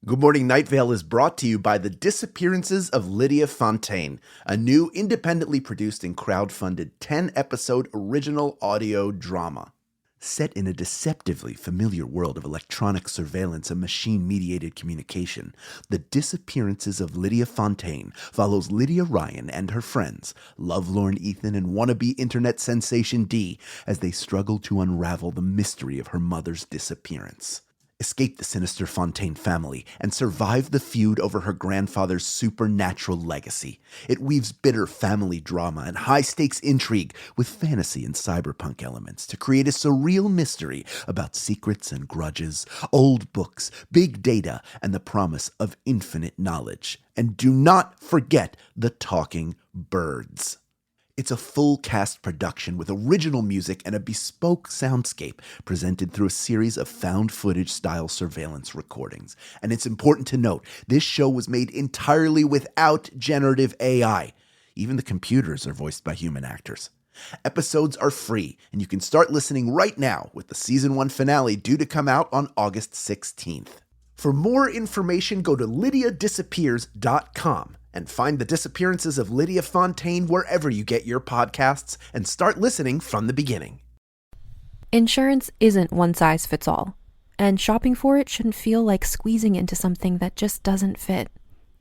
Good Morning Night Vale is brought to you by The Disappearances of Lydia Fontaine, a new independently produced and crowdfunded 10-episode original audio drama. Set in a deceptively familiar world of electronic surveillance and machine-mediated communication, The Disappearances of Lydia Fontaine follows Lydia Ryan and her friends, lovelorn Ethan and wannabe internet sensation Dee, as they struggle to unravel the mystery of her mother's disappearance. Escape the sinister Fontaine family, and survive the feud over her grandfather's supernatural legacy. It weaves bitter family drama and high-stakes intrigue with fantasy and cyberpunk elements to create a surreal mystery about secrets and grudges, old books, big data, and the promise of infinite knowledge. And do not forget the talking birds. It's a full-cast production with original music and a bespoke soundscape presented through a series of found-footage-style surveillance recordings. And it's important to note, this show was made entirely without generative AI. Even the computers are voiced by human actors. Episodes are free, and you can start listening right now with the Season 1 finale due to come out on August 16th. For more information, go to lydiadisappears.com. and find The Disappearances of Lydia Fontaine wherever you get your podcasts and start listening from the beginning. Insurance isn't one size fits all, and shopping for it shouldn't feel like squeezing into something that just doesn't fit.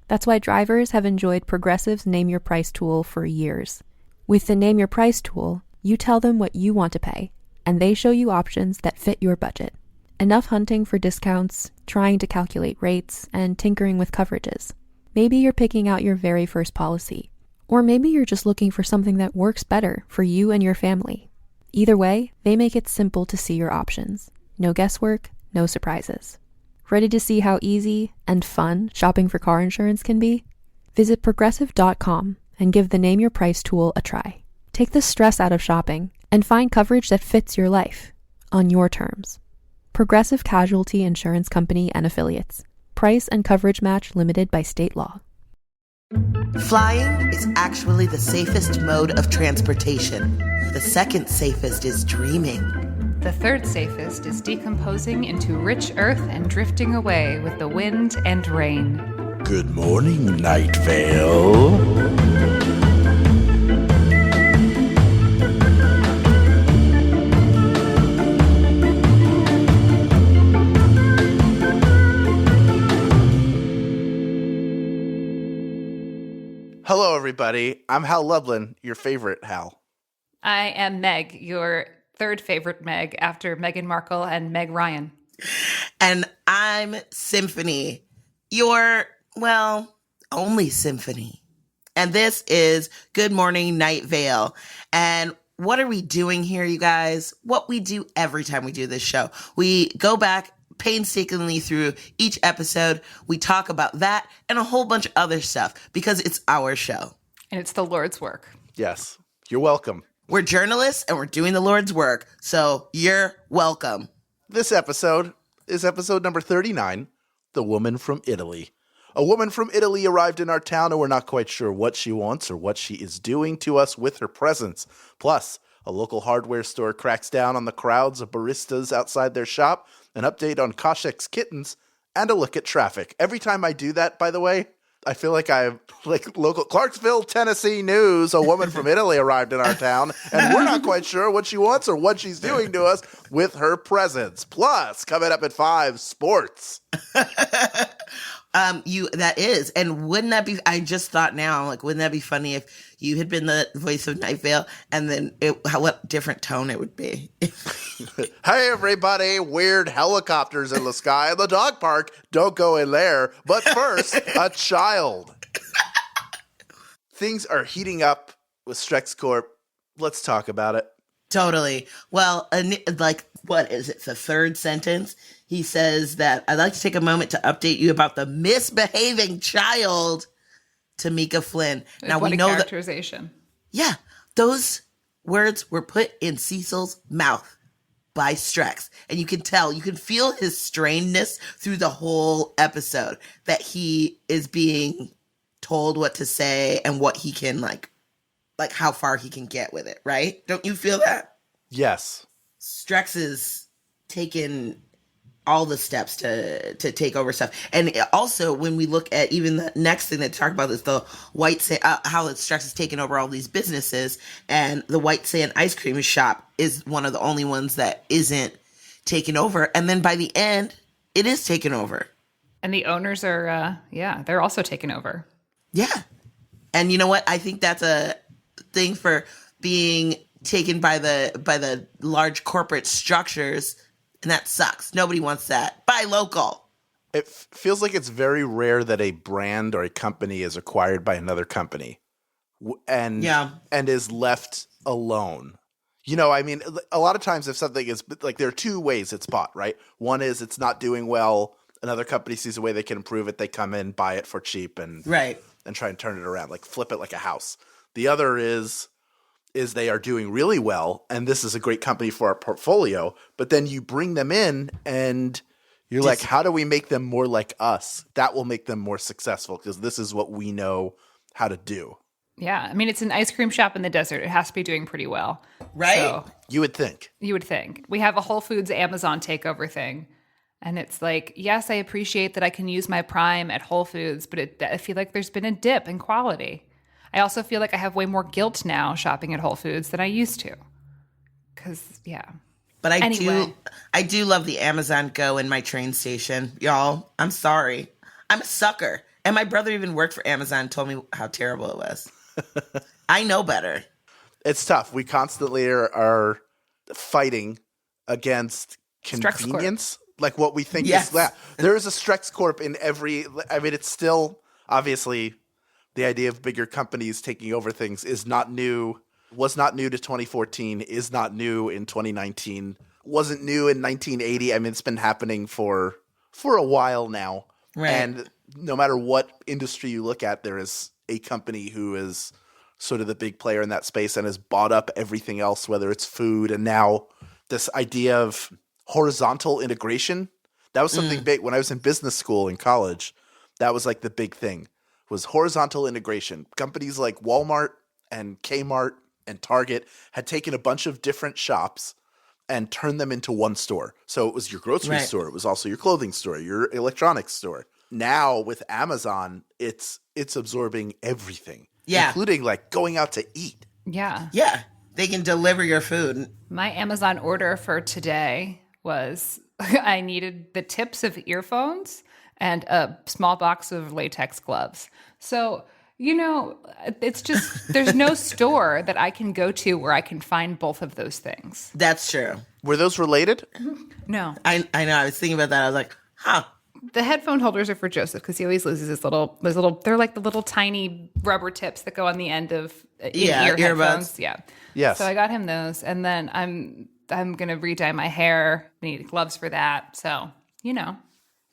That's why drivers have enjoyed Progressive's Name Your Price tool for years. With the Name Your Price tool, you tell them what you want to pay, and they show you options that fit your budget. Enough hunting for discounts, trying to calculate rates, and tinkering with coverages. Maybe you're picking out your very first policy, or maybe you're just looking for something that works better for you and your family. Either way, they make it simple to see your options. No guesswork, no surprises. Ready to see how easy and fun shopping for car insurance can be? Visit Progressive.com and give the Name Your Price tool a try. Take the stress out of shopping and find coverage that fits your life, on your terms. Progressive Casualty Insurance Company and Affiliates. Price and coverage match limited by state law. Flying is actually the safest mode of transportation. The second safest is dreaming. The third safest is decomposing into rich earth and drifting away with the wind and rain. Good morning, Night Vale. Hello, everybody. I'm Hal Lublin, your favorite Hal. I am Meg, your third favorite Meg after Meghan Markle and Meg Ryan. And I'm Symphony, your, only Symphony. And this is Good Morning Night Vale. And what are we doing here, you guys? What we do every time we do this show. We go back painstakingly through each episode. We talk about that and a whole bunch of other stuff because it's our show. And it's the Lord's work. Yes, you're welcome. We're journalists and we're doing the Lord's work, so you're welcome. This episode is episode number 39, The Woman from Italy. A woman from Italy arrived in our town and we're not quite sure what she wants or what she is doing to us with her presence. Plus, a local hardware store cracks down on the crowds of baristas outside their shop, an update on Koshek's kittens, and a look at traffic. Every time I do that, by the way, I feel like I'm like local Clarksville, Tennessee news. A woman from Italy arrived in our town, and we're not quite sure what she wants or what she's doing to us with her presence. Plus, coming up at 5, sports. That is, and wouldn't that be, I just thought now, like, wouldn't that be funny if you had been the voice of Night Vale and then what different tone it would be? Hey, everybody, weird helicopters in the sky in the dog park. Don't go in there. But first, a child. Things are heating up with Strex Corp. Let's talk about it. Totally. Well, like, what is it? The third sentence? He says that I'd like to take a moment to update you about the misbehaving child, Tamika Flynn. Now what we know characterization. Yeah, those words were put in Cecil's mouth by Strex. And you can tell, you can feel his strainedness through the whole episode, that he is being told what to say and what he can, like how far he can get with it, right? Don't you feel that? Yes. Strex is taken all the steps to take over stuff. And also, when we look at even the next thing that talk about is the white sand, how Strex has taken over all these businesses, and the White Sand ice cream shop is one of the only ones that isn't taken over. And then by the end, it is taken over. And the owners are, they're also taken over. Yeah. And you know what? I think that's a thing for being taken by the large corporate structures. And that sucks. Nobody wants that. Buy local. It feels like it's very rare that a brand or a company is acquired by another company and is left alone. You know, I mean, a lot of times if something is like, there are two ways it's bought, right? One is it's not doing well. Another company sees a way they can improve it. They come in, buy it for cheap and try and turn it around, like flip it like a house. The other is they are doing really well, and this is a great company for our portfolio, but then you bring them in and you're like, how do we make them more like us? That will make them more successful because this is what we know how to do. Yeah. I mean, it's an ice cream shop in the desert. It has to be doing pretty well. Right? So, you would think. We have a Whole Foods Amazon takeover thing. And it's like, yes, I appreciate that I can use my Prime at Whole Foods, but I feel like there's been a dip in quality. I also feel like I have way more guilt now shopping at Whole Foods than I used to. But I do love the Amazon Go in my train station. Y'all, I'm sorry. I'm a sucker. And my brother even worked for Amazon and told me how terrible it was. I know better. It's tough. We constantly are fighting against convenience. Like what we think is that. There is a Strex Corp in every – I mean, it's still obviously – the idea of bigger companies taking over things is not new, was not new to 2014, is not new in 2019, wasn't new in 1980. I mean, it's been happening for a while now. Right. And no matter what industry you look at, there is a company who is sort of the big player in that space and has bought up everything else, whether it's food. And now this idea of horizontal integration, that was something big. When I was in business school in college, that was like the big thing. Was horizontal integration. Companies like Walmart and Kmart and Target had taken a bunch of different shops and turned them into one store. So it was your grocery store. It was also your clothing store, your electronics store. Now with Amazon, it's absorbing everything, including like going out to eat. Yeah. Yeah. They can deliver your food. My Amazon order for today was I needed the tips of earphones and a small box of latex gloves. So, you know, it's just, there's no store that I can go to where I can find both of those things. That's true. Were those related? No. I know. I was thinking about that. I was like, huh. The headphone holders are for Joseph because he always loses his little, they're like the little tiny rubber tips that go on the end of ear headphones. Yeah. Yes. So I got him those. And then I'm going to re-dye my hair. I need gloves for that. So, you know.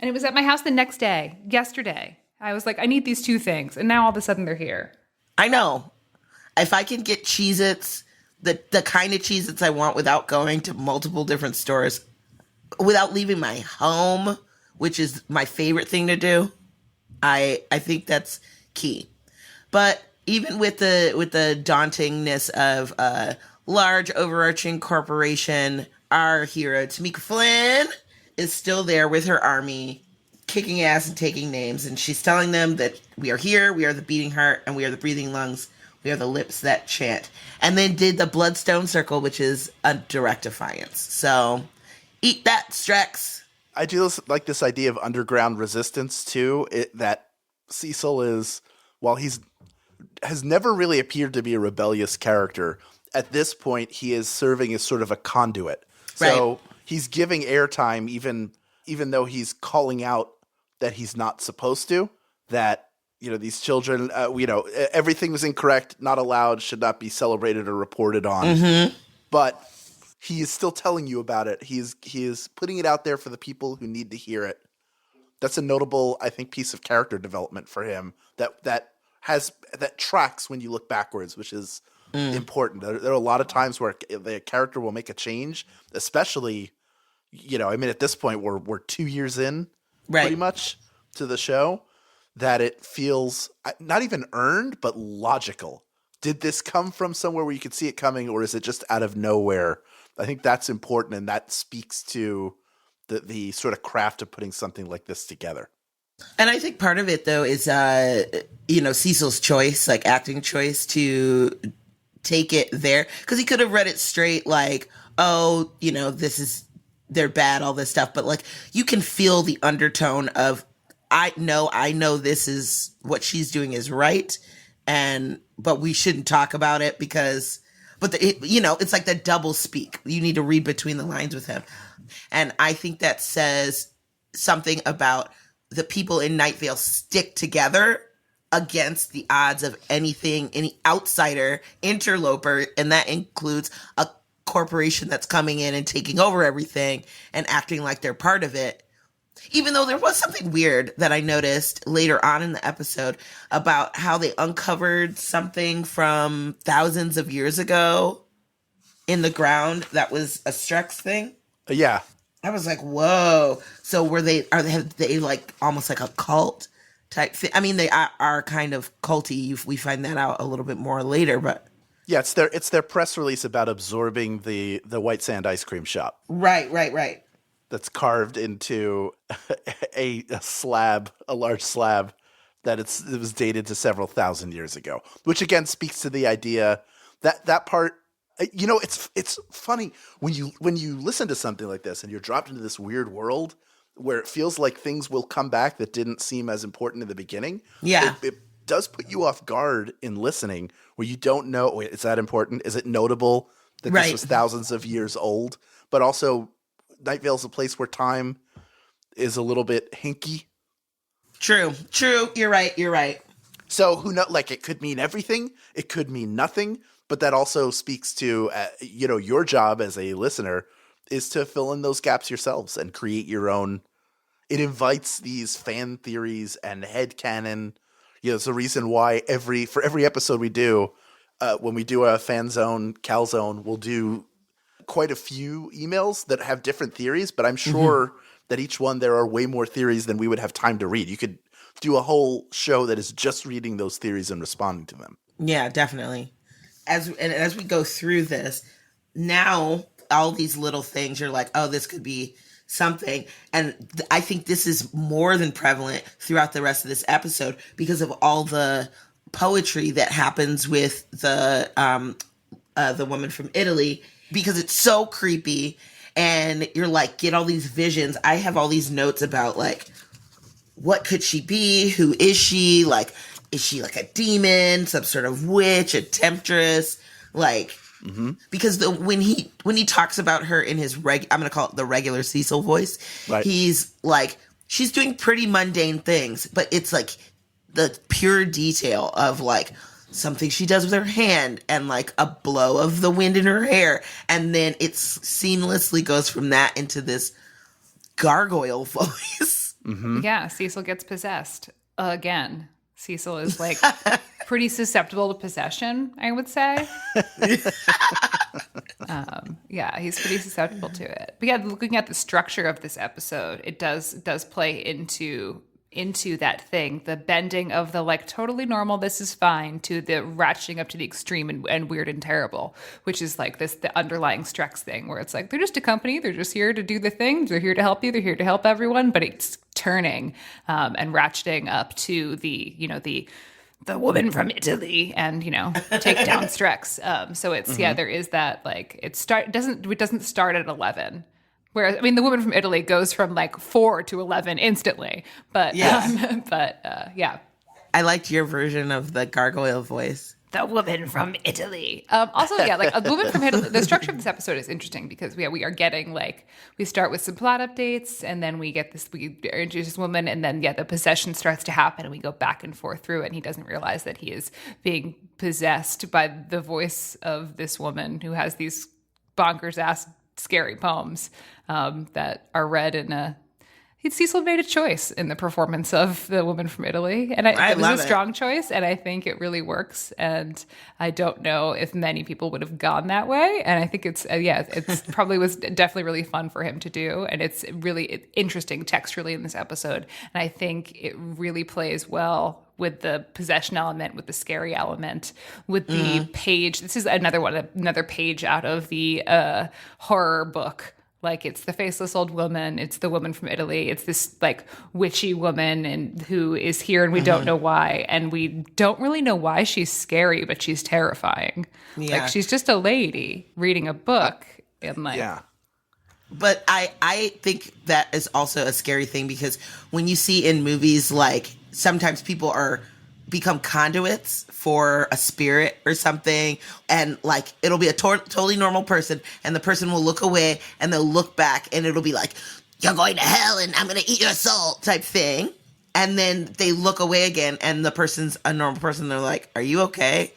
And it was at my house the next day, yesterday. I was like, I need these two things. And now all of a sudden they're here. I know. If I can get Cheez-Its, the kind of Cheez-Its I want without going to multiple different stores, without leaving my home, which is my favorite thing to do, I think that's key. But even with the dauntingness of a large overarching corporation, our hero, Tamika Flynn, is still there with her army, kicking ass and taking names, and she's telling them that we are here, we are the beating heart, and we are the breathing lungs, we are the lips that chant. And then did the Bloodstone Circle, which is a direct defiance. So, eat that, Strex. I do like this idea of underground resistance, too, that Cecil is, while has never really appeared to be a rebellious character, at this point he is serving as sort of a conduit. So he's giving airtime even though he's calling out that he's not supposed to, that, you know, these children, everything was incorrect, not allowed, should not be celebrated or reported on. Mm-hmm. But he is still telling you about it. He is putting it out there for the people who need to hear it. That's a notable, I think, piece of character development for him that tracks when you look backwards, which is important. There are a lot of times where the character will make a change, especially, you know, I mean, at this point we're 2 years in pretty much to the show, that it feels not even earned, but logical. Did this come from somewhere where you could see it coming, or is it just out of nowhere? I think that's important, and that speaks to the sort of craft of putting something like this together. And I think part of it, though, is, Cecil's choice, like acting choice to take it there. Because he could have read it straight like, oh, they're bad, all this stuff. But like, you can feel the undertone of, I know this is what she's doing is right. But we shouldn't talk about it it's like the double speak. You need to read between the lines with him. And I think that says something about the people in Night Vale stick together against the odds of any outsider, interloper, and that includes a corporation that's coming in and taking over everything and acting like they're part of it. Even though there was something weird that I noticed later on in the episode about how they uncovered something from thousands of years ago in the ground that was a Strex thing. Yeah. I was like, whoa. So are they like almost like a cult type thing? I mean, they are kind of culty. We find that out a little bit more later, but. Yeah, it's their press release about absorbing the White Sand ice cream shop. Right. That's carved into a large slab that it was dated to several thousand years ago, which again speaks to the idea that part. It's funny when you listen to something like this and you're dropped into this weird world where it feels like things will come back that didn't seem as important in the beginning. Yeah. It does put you off guard in listening where you don't know, wait, is that important? Is it notable that this was thousands of years old? But also Night Vale's a place where time is a little bit hinky. True. You're right. So who knows? Like, it could mean everything. It could mean nothing. But that also speaks to, your job as a listener is to fill in those gaps yourselves and create your own. It invites these fan theories and headcanon. It's the reason why for every episode we do, when we do a FanZone CalZone, we'll do quite a few emails that have different theories. But I'm sure that each one there are way more theories than we would have time to read. You could do a whole show that is just reading those theories and responding to them. Yeah, definitely. As we go through this, now all these little things, you're like, oh, this could be something. And I think this is more than prevalent throughout the rest of this episode because of all the poetry that happens with the woman from Italy, because it's so creepy. And you're like, get all these visions. I have all these notes about like, what could she be? Who is she? Like, is she like a demon, some sort of witch, a temptress? Like, because when he talks about her in his I'm going to call it the regular Cecil voice, right. He's like, she's doing pretty mundane things, but it's like the pure detail of like something she does with her hand and like a blow of the wind in her hair. And then it seamlessly goes from that into this gargoyle voice. Mm-hmm. Yeah, Cecil gets possessed again. Cecil is like pretty susceptible to possession, I would say. Yeah, he's pretty susceptible to it. But yeah, looking at the structure of this episode, it does play into that thing, the bending of the like totally normal, this is fine, to the ratcheting up to the extreme and weird and terrible, which is like the underlying Strex thing where it's like, they're just a company, they're just here to do the thing, they're here to help you, they're here to help everyone, but it's turning and ratcheting up to the woman from Italy and, take down Strex. So it's, there is that, like, it doesn't start at 11. Whereas, I mean, the woman from Italy goes from like 4 to 11 instantly. But, yeah. I liked your version of the gargoyle voice. The woman from Italy. Also, like a woman from Italy. The structure of this episode is interesting because we are getting like, we start with some plot updates and then we introduce this woman and then the possession starts to happen and we go back and forth through it and he doesn't realize that he is being possessed by the voice of this woman who has these bonkers ass scary poems that are read in a. Cecil made a choice in the performance of the woman from Italy, and it was a strong choice, and I think it really works. And I don't know if many people would have gone that way, and I think it's probably was definitely really fun for him to do, and it's really interesting texturally in this episode, and I think it really plays well with the possession element, with the scary element, with the page. This is another page out of the horror book Like, it's the faceless old woman. It's the woman from Italy. It's this, like, witchy woman and who is here, and we don't know why. And we don't really know why she's scary, but she's terrifying. Yeah. Like, she's just a lady reading a book. And, like... Yeah. But I think that is also a scary thing, because when you see in movies, like, sometimes people become conduits for a spirit or something, and like it'll be a totally normal person, and the person will look away and they'll look back and it'll be like, you're going to hell and I'm gonna eat your soul type thing, and then they look away again and the person's a normal person. They're like, are you okay?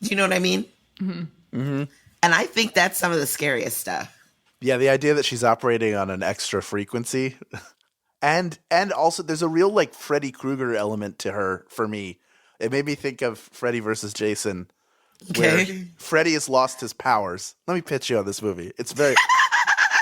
Do you know what I mean? Mm-hmm. Mm-hmm. And I think that's some of the scariest stuff. Yeah, the idea that she's operating on an extra frequency. And also there's a real like Freddy Krueger element to her for me. It made me think of Freddy versus Jason, where Freddy has lost his powers. Let me pitch you on this movie. It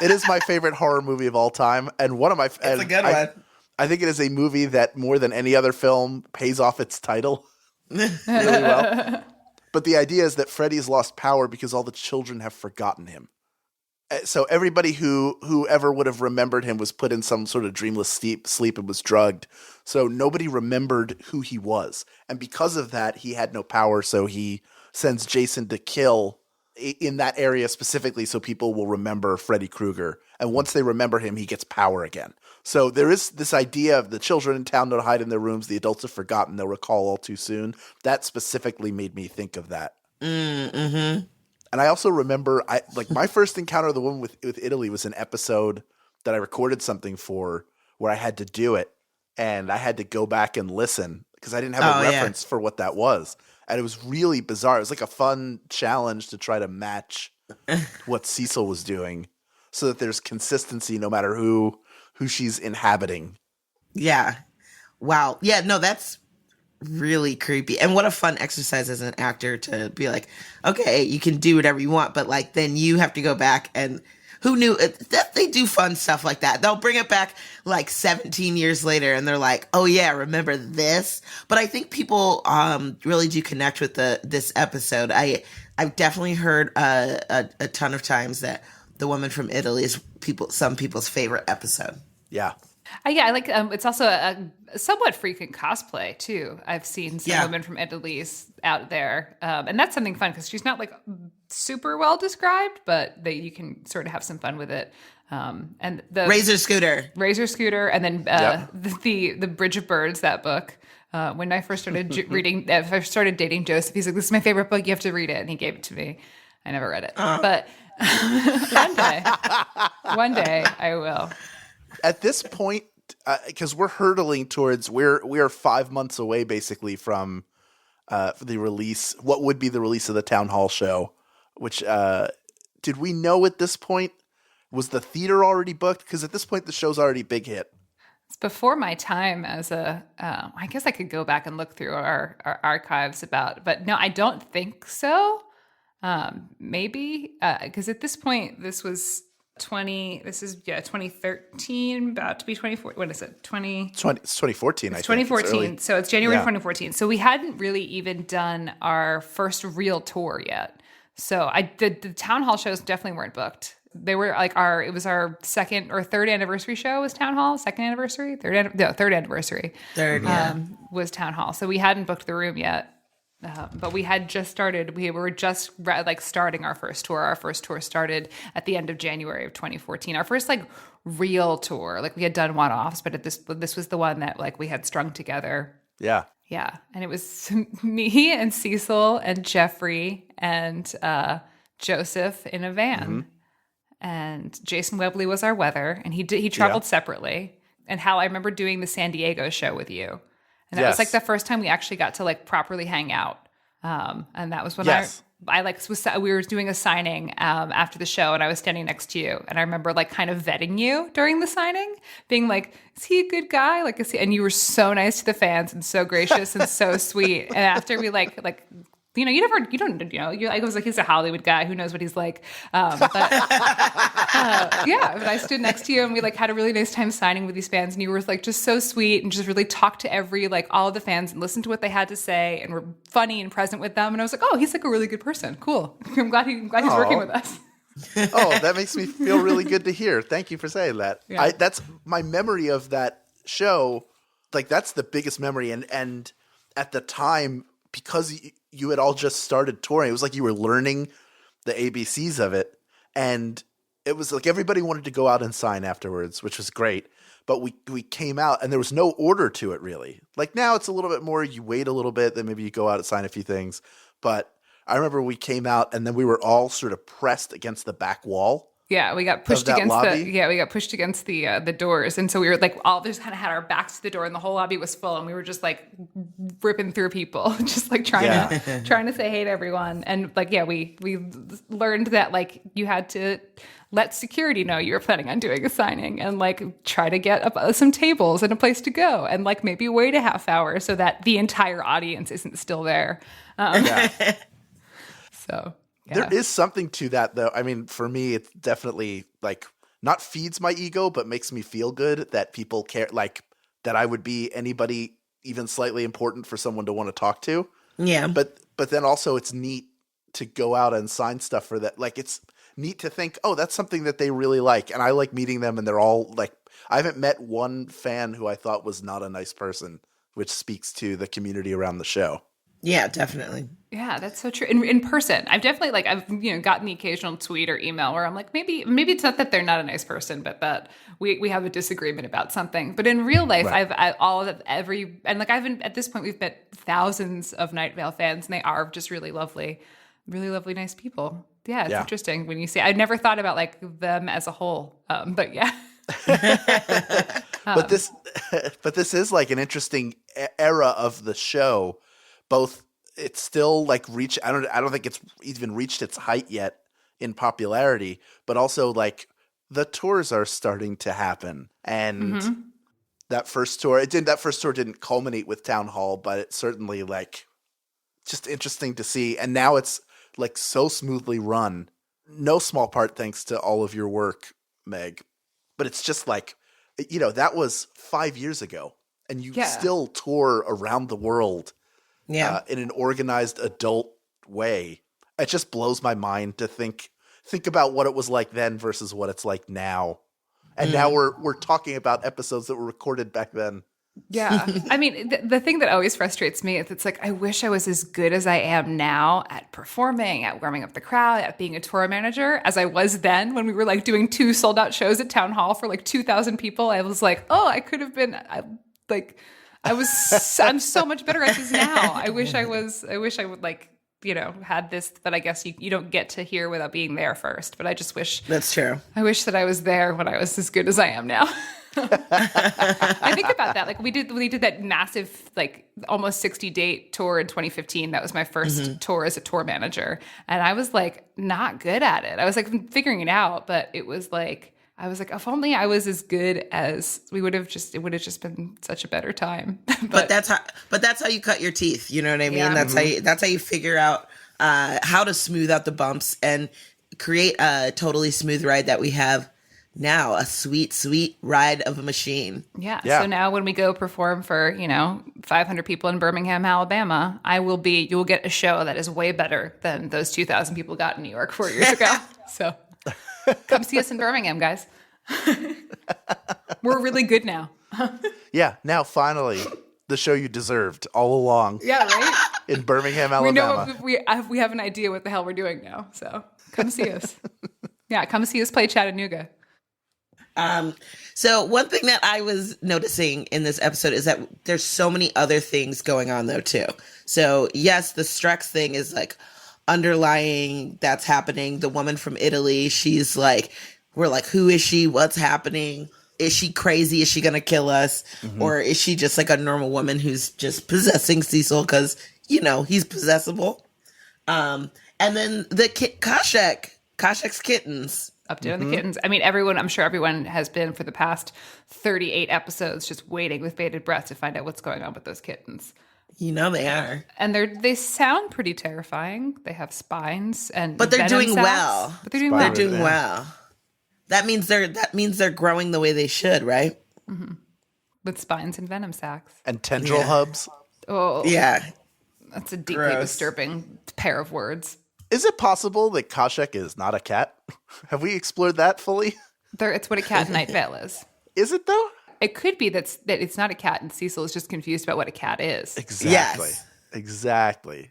is my favorite horror movie of all time, and one of my. It's a good one. I think it is a movie that more than any other film pays off its title really well. But the idea is that Freddy's lost power because all the children have forgotten him. So everybody who ever would have remembered him was put in some sort of dreamless sleep and was drugged. So nobody remembered who he was. And because of that, he had no power. So he sends Jason to kill in that area specifically so people will remember Freddy Krueger. And once they remember him, he gets power again. So there is this idea of the children in town don't hide in their rooms. The adults have forgotten. They'll recall all too soon. That specifically made me think of that. Mm-hmm. And I also remember, my first encounter with the woman with Italy was an episode that I recorded something for where I had to do it, and I had to go back and listen because I didn't have a reference for what that was. And it was really bizarre. It was like a fun challenge to try to match what Cecil was doing so that there's consistency no matter who she's inhabiting. Yeah. Wow. Yeah, no, that's really creepy. And what a fun exercise as an actor to be like, okay, you can do whatever you want, but like then you have to go back, and who knew that they do fun stuff like that. They'll bring it back like 17 years later and they're like, oh yeah, remember this? But I think people really do connect with this episode. I've definitely heard a ton of times that The Woman from Italy is some people's favorite episode. Yeah. Yeah, I like it's also a somewhat frequent cosplay too. I've seen some women from Italy's out there, and that's something fun because she's not like super well described, but you can sort of have some fun with it. And the Razor Scooter, and then the Bridge of Birds, that book. When I first started reading, if I started dating Joseph, he's like, "This is my favorite book. You have to read it," and he gave it to me. I never read it, but one day I will. At this point, because we're hurtling towards, we are 5 months away basically from the release, what would be the release of the Town Hall show, which did we know at this point? Was the theater already booked? Because at this point, the show's already big hit. It's before my time as I guess I could go back and look through our archives but no, I don't think so. Maybe, because at this point, this is 2013, about to be 2014. What is it? It's 2014, I think. 2014. So it's January 2014. So we hadn't really even done our first real tour yet. So the Town Hall shows definitely weren't booked. They were like it was our second or third anniversary show was Town Hall. Second anniversary? Third anniversary. Was Town Hall. So we hadn't booked the room yet. But we had just started. We were just starting our first tour. Our first tour started at the end of January of 2014. Our first real tour. We had done one-offs, but this was the one that we had strung together. Yeah. Yeah, and it was me and Cecil and Jeffrey and Joseph in a van, and Jason Webley was our weather, and he traveled separately. And Hal, I remember doing the San Diego show with you. And that was the first time we actually got to properly hang out. And that was when we were doing a signing after the show, and I was standing next to you, and I remember kind of vetting you during the signing, being like, "Is he a good guy? Is he?" And you were so nice to the fans and so gracious and so sweet. And after we I was like, he's a Hollywood guy. Who knows what he's like? But I stood next to you and we had a really nice time signing with these fans. And you were just so sweet and just really talked to all of the fans and listened to what they had to say and were funny and present with them. And I was like, oh, he's a really good person. Cool. I'm glad he's working with us. Oh, that makes me feel really good to hear. Thank you for saying that. Yeah. That's my memory of that show. Like, that's the biggest memory. And at the time, because you had all just started touring, it was like you were learning the ABCs of it. And it was like everybody wanted to go out and sign afterwards, which was great. But we came out and there was no order to it, really. Like, now it's a little bit more, you wait a little bit, then maybe you go out and sign a few things. But I remember we came out and then we were all sort of pressed against the back wall. Yeah, we got pushed that against lobby? we got pushed against the doors, and so we were like all just kind of had our backs to the door, and the whole lobby was full, and we were just like ripping through people, just like trying to say hey to everyone, and like we learned that like you had to let security know you were planning on doing a signing, and like try to get some tables and a place to go, and like maybe wait a half hour so that the entire audience isn't still there. So. Yeah. There is something to that, though. I mean, for me, it's definitely like not feeds my ego, but makes me feel good that people care, like that I would be anybody even slightly important for someone to want to talk to. Yeah. But then also it's neat to go out and sign stuff for that. Like, it's neat to think, oh, that's something that they really like. And I like meeting them, and they're all like, I haven't met one fan who I thought was not a nice person, which speaks to the community around the show. Yeah, definitely. Yeah, that's so true. In person, I've definitely I've gotten the occasional tweet or email where I'm like, maybe it's not that they're not a nice person, but that we have a disagreement about something. But in real life, Right. At this point we've met thousands of Night Vale fans, and they are just really lovely, nice people. Yeah, it's interesting when you see. I never thought about like them as a whole, but yeah. But this is like an interesting era of the show. Both, it's still like I don't think it's even reached its height yet in popularity, but also like the tours are starting to happen, and that first tour didn't culminate with Town Hall, but it's certainly like just interesting to see. And now it's like so smoothly run, no small part thanks to all of your work, Meg. But it's just like, that was 5 years ago, and you still tour around the world. Yeah. In an organized adult way. It just blows my mind to think about what it was like then versus what it's like now. And now we're talking about episodes that were recorded back then. Yeah. I mean, the thing that always frustrates me is it's like, I wish I was as good as I am now at performing, at warming up the crowd, at being a tour manager as I was then when we were like doing 2 sold out shows at Town Hall for like 2,000 people. I was like, oh, I could have been I'm so much better at this now. I wish I would like, had this, but I guess you don't get to hear without being there first. But I just wish. That's true. I wish that I was there when I was as good as I am now. I think about that. Like we did that massive, like almost 60 date tour in 2015. That was my first tour as a tour manager. And I was like, not good at it. I was like figuring it out, but it was like, I was like, if only I was as good as it would have just been such a better time. but that's how you cut your teeth. You know what I mean? Yeah. That's how you figure out how to smooth out the bumps and create a totally smooth ride that we have now, a sweet, sweet ride of a machine. Yeah. So now when we go perform for, 500 people in Birmingham, Alabama, you will get a show that is way better than those 2,000 people got in New York 4 years ago. So come see us in Birmingham, guys. We're really good now. Yeah, now finally, the show you deserved all along. Yeah, right? In Birmingham, Alabama. We have an idea what the hell we're doing now. So come see us. Yeah, come see us play Chattanooga. So one thing that I was noticing in this episode is that there's so many other things going on though too. So yes, the Strex thing is like underlying, that's happening. The woman from Italy, she's like, we're like, who is she? What's happening? Is she crazy? Is she gonna kill us? Or is she just like a normal woman who's just possessing Cecil because, he's possessible? And then the Kashek's kittens. Update on the kittens. I mean, I'm sure everyone has been for the past 38 episodes just waiting with bated breath to find out what's going on with those kittens. They are. And they sound pretty terrifying. They have spines but they're doing sacs, well. But they're doing well. They're doing well. That means they're growing the way they should, right? Mm-hmm. With spines and venom sacs. And tendril hubs. Oh. Yeah. That's a deeply disturbing pair of words. Is it possible that Koshek is not a cat? Have we explored that fully? It's what a cat in Night Vale is. Is it though? It could be that it's not a cat and Cecil is just confused about what a cat is. Exactly. Yes. Exactly.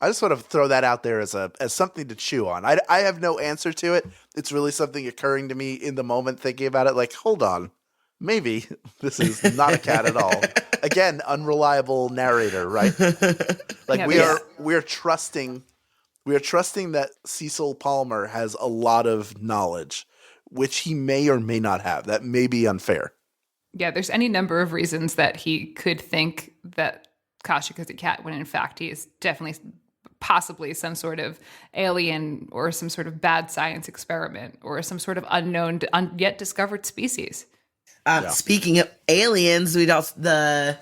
I just want to throw that out there as something to chew on. I have no answer to it. It's really something occurring to me in the moment thinking about it. Like, hold on. Maybe this is not a cat at all. Again, unreliable narrator, right? Like Yeah, we are trusting that Cecil Palmer has a lot of knowledge, which he may or may not have. That may be unfair. Yeah, there's any number of reasons that he could think that Koshek is a cat when in fact he is definitely possibly some sort of alien or some sort of bad science experiment or some sort of unknown, yet discovered species. Speaking of aliens, a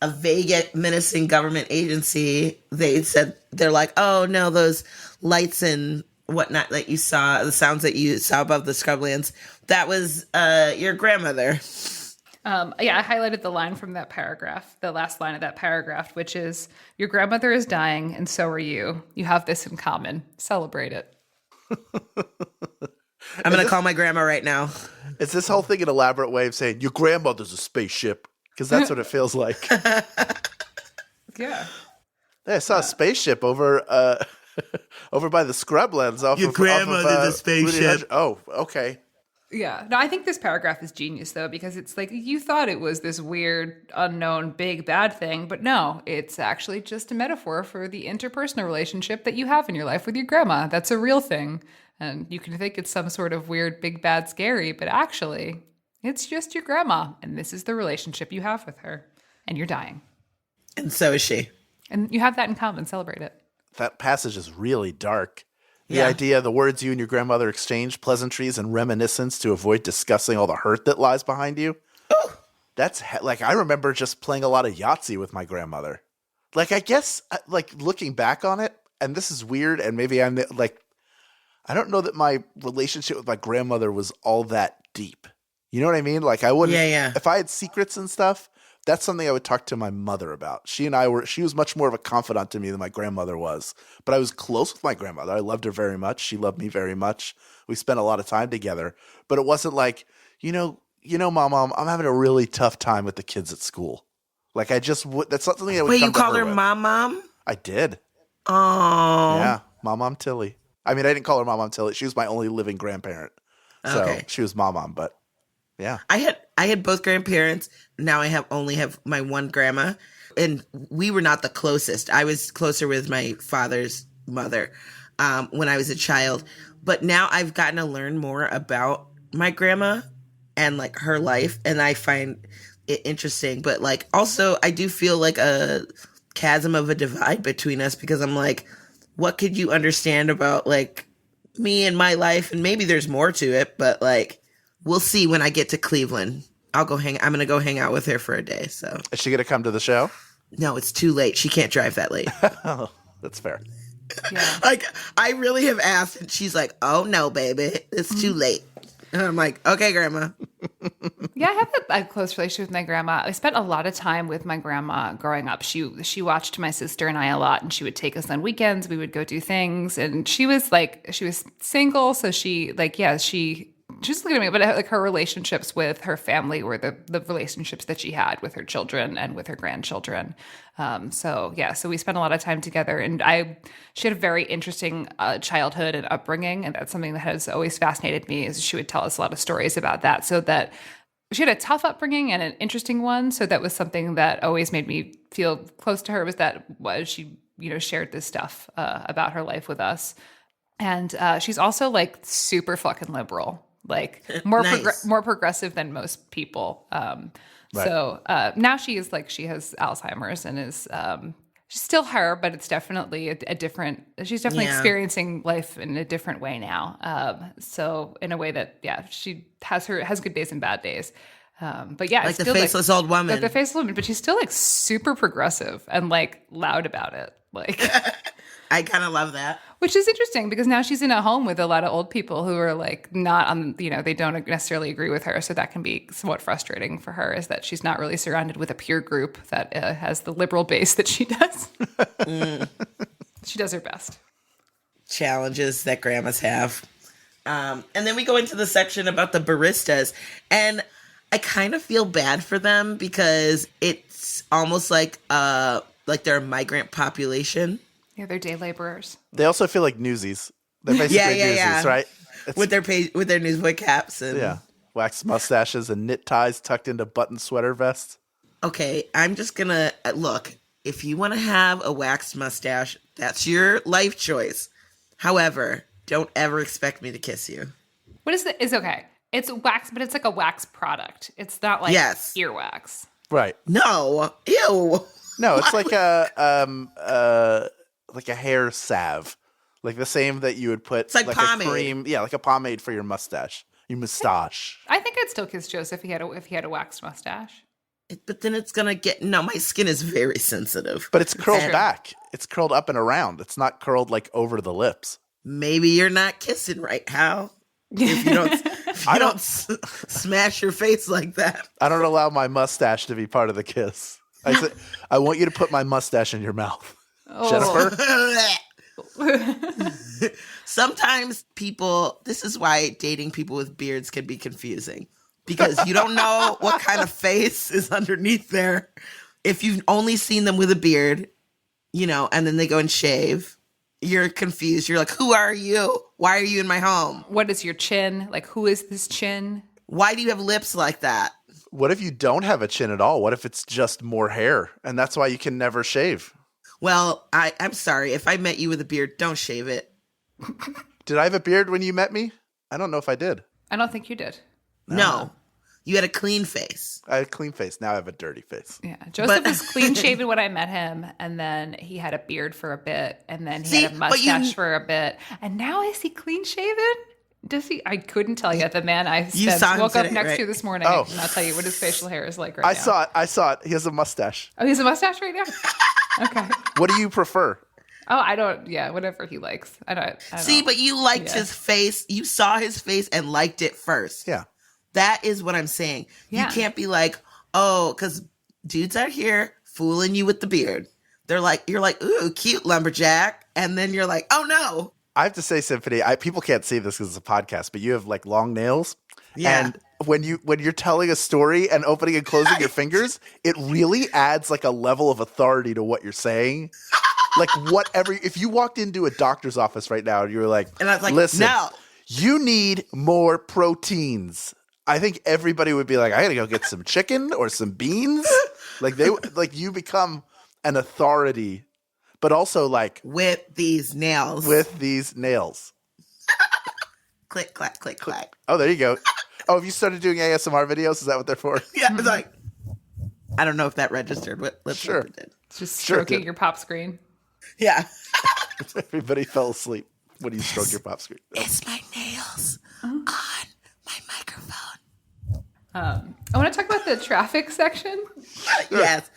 vague, menacing government agency. They're like, oh no, those lights and whatnot that you saw, the sounds that you saw above the scrublands, that was your grandmother. I highlighted the line from that paragraph, the last line of that paragraph, which is, your grandmother is dying and so are you. You have this in common. Celebrate it. I'm going to call my grandma right now. Is this whole thing an elaborate way of saying your grandmother's a spaceship? Because that's what it feels like. Yeah. I saw a spaceship over by the scrublands. Your grandmother's a spaceship. Oh, okay. Yeah. No, I think this paragraph is genius, though, because it's like you thought it was this weird, unknown, big, bad thing. But no, it's actually just a metaphor for the interpersonal relationship that you have in your life with your grandma. That's a real thing. And you can think it's some sort of weird, big, bad, scary. But actually, it's just your grandma. And this is the relationship you have with her. And you're dying. And so is she. And you have that in common. Celebrate it. That passage is really dark. The Yeah. idea, the words you and your grandmother exchange, pleasantries and reminiscence to avoid discussing all the hurt that lies behind you. That's like, I remember just playing a lot of Yahtzee with my grandmother. Like, I guess, like, looking back on it, and this is weird, and maybe I'm like, I don't know that my relationship with my grandmother was all that deep. You know what I mean? Like, I wouldn't, if I had secrets and stuff, that's something I would talk to my mother about. She was much more of a confidant to me than my grandmother was. But I was close with my grandmother. I loved her very much. She loved me very much. We spent a lot of time together. But it wasn't like, Mom, I'm having a really tough time with the kids at school. Like, that's not something I would Wait, come you to called her with. Mom? I did. Oh. Yeah, Mom Tilly. I mean, I didn't call her Mom Tilly. She was my only living grandparent. So Okay. she was Mom, but yeah. I had both grandparents. Now I only have my one grandma, and we were not the closest. I was closer with my father's mother when I was a child, but now I've gotten to learn more about my grandma and like her life, and I find it interesting. But like also, I do feel like a chasm of a divide between us because I'm like, what could you understand about like me and my life? And maybe there's more to it, but like. We'll see when I get to Cleveland. I'm going to go hang out with her for a day. So Is she going to come to the show? no, it's too late. She can't drive that late. Oh, that's fair. Yeah. Like, I really have asked, and she's like, oh no, baby, it's too late. And I'm like, okay, grandma. Yeah, I have a close relationship with my grandma. I spent a lot of time with my grandma growing up. She watched my sister and I a lot, and she would take us on weekends. We would go do things, and she was single, so she just looking at me, but like her relationships with her family were the relationships that she had with her children and with her grandchildren. So we spent a lot of time together, and she had a very interesting childhood and upbringing, and that's something that has always fascinated me. Is she would tell us a lot of stories about that. So that she had a tough upbringing and an interesting one. So that was something that always made me feel close to her. Was she shared this stuff about her life with us, and she's also like super fucking liberal. Like more Nice. more progressive than most people. Right. So now she has Alzheimer's and is she's still her, but it's definitely a different. She's definitely Yeah. experiencing life in a different way now. So in a way that she has good days and bad days. But yeah, Like it's the still faceless old woman. like the faceless woman. But she's still like super progressive and like loud about it. Like. I kind of love that. Which is interesting because now she's in a home with a lot of old people who are like not on, they don't necessarily agree with her. So that can be somewhat frustrating for her, is that she's not really surrounded with a peer group that has the liberal base that she does. She does her best. challenges that grandmas have. And then we go into the section about the baristas, and I kind of feel bad for them because it's almost like they're a migrant population. Yeah, they're day laborers. They also feel like newsies. They're basically newsies, right? With their newsboy caps and waxed mustaches and knit ties tucked into button sweater vests. Okay, I'm just gonna look. If you want to have a waxed mustache, that's your life choice. However, don't ever expect me to kiss you. What is it? It's okay. It's wax, but it's like a wax product. It's not like earwax. Right. No. Ew. No, it's like a hair salve. Like the same that you would put it's like pomade. A cream. Yeah, like a pomade for your mustache. Your mustache. I think I'd still kiss Joseph if he had a waxed mustache. But then it's gonna get my skin is very sensitive. But it's curled back. It's curled up and around. It's not curled like over the lips. Maybe you're not kissing right, Hal. If you don't smash your face like that. I don't allow my mustache to be part of the kiss. I said, I want you to put my mustache in your mouth, Jennifer. Sometimes this is why dating people with beards can be confusing. Because you don't know what kind of face is underneath there. If you've only seen them with a beard, and then they go and shave, you're confused. You're like, who are you? Why are you in my home? What is your chin? Like, who is this chin? Why do you have lips like that? What if you don't have a chin at all? What if it's just more hair? And that's why you can never shave. Well, I'm sorry. If I met you with a beard, don't shave it. Did I have a beard when you met me? I don't know if I did. I don't think you did. No. You had a clean face. I had a clean face. Now I have a dirty face. Yeah. Joseph was clean shaven when I met him, and then he had a beard for a bit, and then he had a mustache for a bit. And now is he clean shaven? Does he? I couldn't tell you. The man I woke up next to this morning, and I'll tell you what his facial hair is like right now. I saw it. He has a mustache. Oh, he has a mustache right now? Okay. What do you prefer? Oh, I don't. Yeah, whatever he likes. I don't. See, but you liked his face. You saw his face and liked it first. Yeah. That is what I'm saying. Yeah. You can't be like, because dudes out here fooling you with the beard. You're like, ooh, cute lumberjack. And then you're like, oh no. I have to say, Symphony, people can't see this because it's a podcast, but you have like long nails. Yeah. And when you're telling a story and opening and closing your fingers, it really adds like a level of authority to what you're saying. Like if you walked into a doctor's office right now and you were like, and I was like, listen, no, you need more proteins. I think everybody would be like, I gotta go get some chicken or some beans. You become an authority, but also like with these nails. Click, clack, click, clack. Oh, there you go. Oh, have you started doing ASMR videos? Is that what they're for? Yeah, it's like, I don't know if that registered, but let's sure. hope it did. It's just stroking your pop screen. Yeah. Everybody fell asleep when you stroke your pop screen. It's my nails on my microphone. I want to talk about the traffic section. Yes.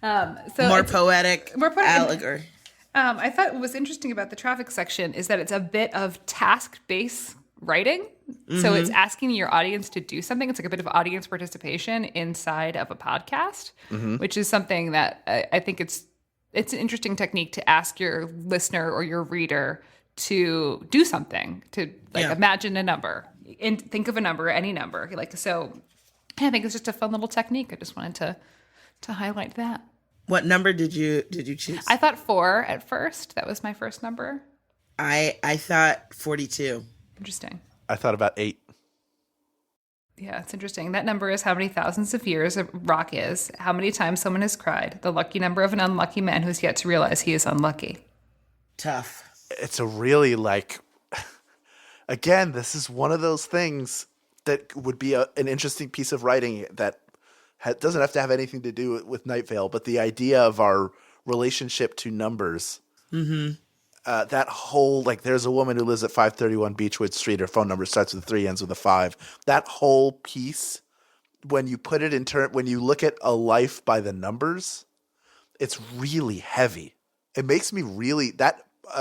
So more poetic allegory. I thought what was interesting about the traffic section is that it's a bit of task-based writing. Mm-hmm. So it's asking your audience to do something. It's like a bit of audience participation inside of a podcast, which is something that I think it's an interesting technique to ask your listener or your reader to do something, to imagine a number and think of a number, any number. So I think it's just a fun little technique. I just wanted to highlight that. What number did you choose? I thought 4 at first. That was my first number. I thought 42. Interesting. I thought about 8. Yeah, it's interesting. That number is how many thousands of years a rock is, how many times someone has cried, the lucky number of an unlucky man who's yet to realize he is unlucky. Tough. It's a really again, this is one of those things that would be an interesting piece of writing that doesn't have to have anything to do with Night Vale, but the idea of our relationship to numbers. Mm-hmm. That whole, there's a woman who lives at 531 Beechwood Street. Her phone number starts with 3, ends with a 5. That whole piece, when you put it when you look at a life by the numbers, it's really heavy. It makes me really,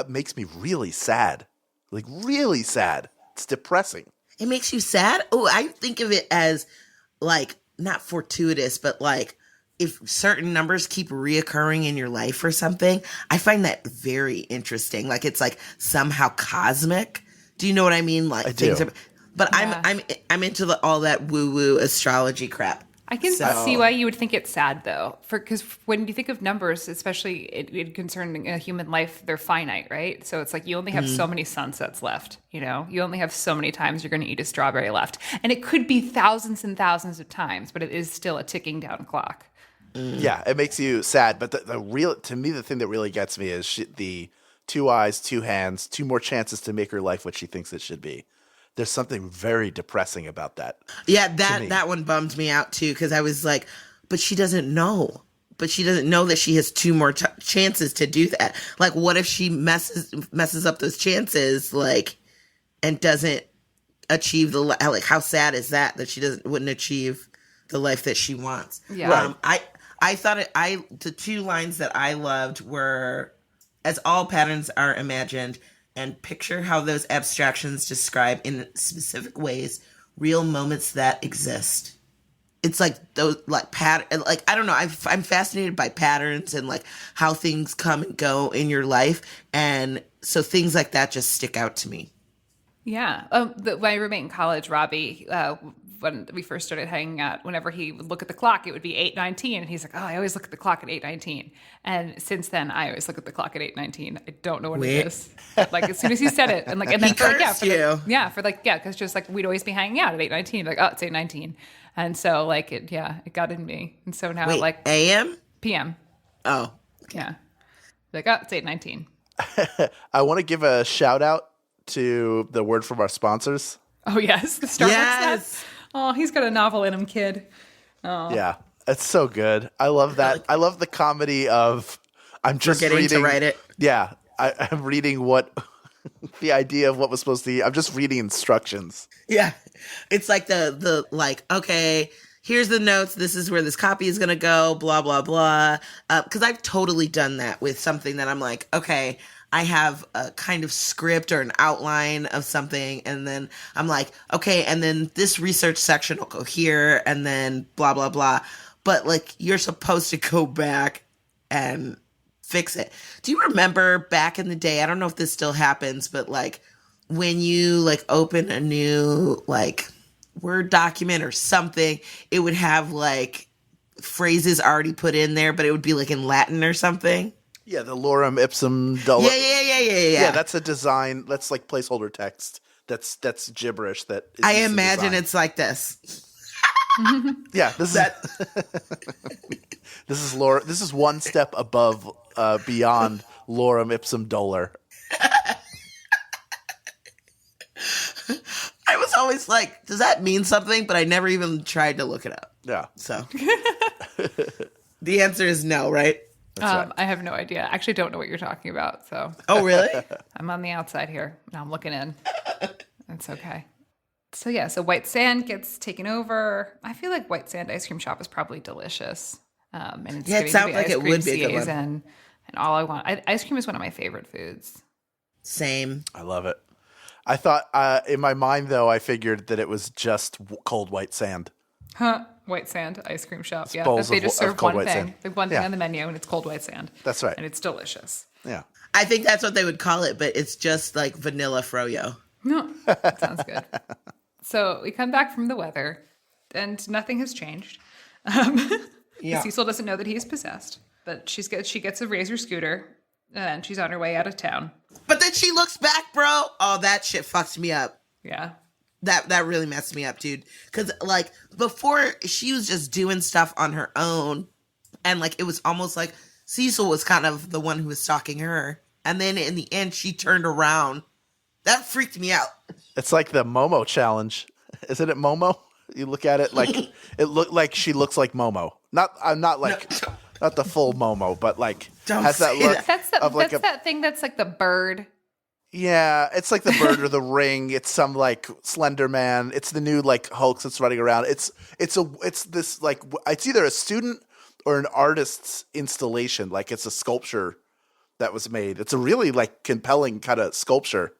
makes me really sad. Really sad. It's depressing. It makes you sad? Oh, I think of it as not fortuitous, but if certain numbers keep reoccurring in your life or something, I find that very interesting. Like it's like somehow cosmic. Do you know what I mean? Like I do. But Yeah. I'm into all that woo woo astrology crap. I can So- see why you would think it's sad, though, because when you think of numbers, especially in concerning a human life, they're finite, right? So it's like you only have so many sunsets left. You know, you only have so many times you're going to eat a strawberry left, and it could be thousands and thousands of times, but it is still a ticking down clock. Yeah, it makes you sad. But the real, to me, the thing that really gets me is the 2 eyes, 2 hands, 2 more chances to make her life what she thinks it should be. There's something very depressing about that. Yeah, me. that one bummed me out too, because I was like, but she doesn't know. But she doesn't know that she has 2 more chances to do that. Like, what if she messes up those chances, like, and doesn't achieve like? How sad is that she wouldn't achieve the life that she wants? Yeah. I thought the 2 lines that I loved were, as all patterns are imagined, and picture how those abstractions describe in specific ways real moments that exist. It's like those like like I don't know. I'm fascinated by patterns and like how things come and go in your life, and so things like that just stick out to me. Yeah. My roommate in college, Robbie, when we first started hanging out, whenever he would look at the clock, it would be 8:19. And he's like, oh, I always look at the clock at 8:19. And since then, I always look at the clock at 8:19. I don't know what it is. Like, as soon as he said it. And then He cursed you. because just like we'd always be hanging out at 8:19. Like, oh, it's 8:19. And so, like, it got in me. And so now, Wait, like, AM? PM. Oh, Yeah. Like, oh, it's 8:19. I want to give a shout out to the word from our sponsors. Oh, yes. The Starbucks Yes. ad. Oh, he's got a novel in him, kid. Oh. Yeah, it's so good. I love that. I love the comedy of I'm just Forgetting to reading, write it. Yeah, I'm reading what the idea of what was supposed to be. I'm just reading instructions. yeah. It's like the like, okay, here's the notes. This is where this copy is going to go, blah, blah, blah. Because I've totally done that with something that I'm like, okay, I have a kind of script or an outline of something. And then I'm like, okay, and then this research section will go here and then blah, blah, blah. But like, you're supposed to go back and fix it. Do you remember back in the day? I don't know if this still happens, but like when you like open a new like Word document or something, it would have like phrases already put in there, but it would be like in Latin or something. Yeah, the lorem ipsum dolor. Yeah. Yeah, that's a design. That's like placeholder text. That's gibberish. That is I used in imagine design. it's like this. Yeah, this is lore. This is one step above, beyond lorem ipsum dolor. I was always like, does that mean something? But I never even tried to look it up. Yeah, So the answer is no, right? right. I have no idea. I actually don't know what you're talking about. So Oh, really? I'm on the outside here. Now I'm looking in. That's okay. So yeah, so White Sand gets taken over. I feel like White Sand ice cream shop is probably delicious. And it's Yeah, it getting to sounds be like ice it cream would be a good one. season, and all I want. Ice cream is one of my favorite foods. Same. I love it. I thought in my mind though, I figured that it was just cold white sand. Huh? White Sand ice cream shop. Yeah, bowls they of- just of serve cold one white thing. sand. They have one thing Yeah. on the menu, and it's cold white sand. That's right. And it's delicious. Yeah. I think that's what they would call it, but it's just like vanilla froyo. No, that sounds good. So we come back from the weather, and nothing has changed. Yeah. Cecil doesn't know that he is possessed, but she gets a Razor scooter, and she's on her way out of town. But then she looks back, bro. Oh, that shit fucked me up. Yeah. That really messed me up, dude. Because, like, before, she was just doing stuff on her own. And, like, it was almost like Cecil was kind of the one who was stalking her. And then in the end, she turned around. That freaked me out. It's like the Momo challenge. Isn't it Momo? You look at it like it looked like she looks like Momo. I'm not like not the full Momo, but like Don't has that say look that. of like That thing that's like the bird. Yeah, it's like the Bird or the Ring. It's some like Slender Man. It's the new like Hulk that's running around. It's this like it's either a student or an artist's installation. Like it's a sculpture that was made. It's a really like compelling kind of sculpture,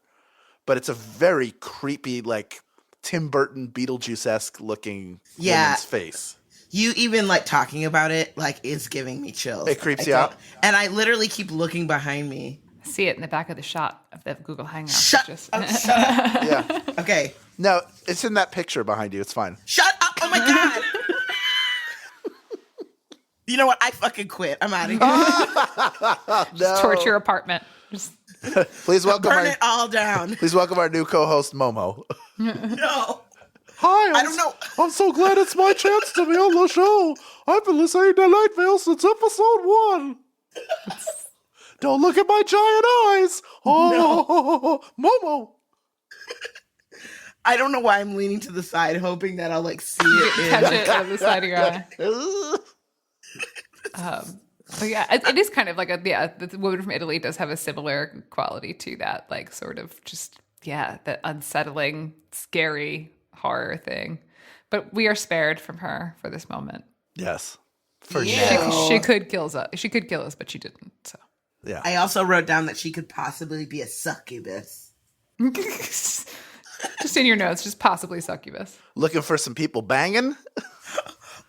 but it's a very creepy like Tim Burton Beetlejuice-esque looking Yeah. woman's face. You even like talking about it like is giving me chills. It creeps you out. And I literally keep looking behind me. See it in the back of the shot of the Google Hangout. Shut up. Yeah. Okay. No, it's in that picture behind you. It's fine. Shut up. Oh my God. You know what? I fucking quit. I'm out of here. Just torch your apartment. Just Please welcome Burn it all down. Please welcome our new co-host Momo. No. Hi, I don't know. I'm so glad it's my chance to be on the show. I've been listening to Night Vale since episode 1. Don't look at my giant eyes. Oh, Momo. I don't know why I'm leaning to the side, hoping that I'll like see it. catch it on the side of your eye. But yeah, it is kind of like the woman from Italy does have a similar quality to that, like sort of just, that unsettling, scary horror thing. But we are spared from her for this moment. Yes. She could kill us. She could kill us, but she didn't. So Yeah. I also wrote down that she could possibly be a succubus. just in your notes, just possibly succubus. Looking for some people banging?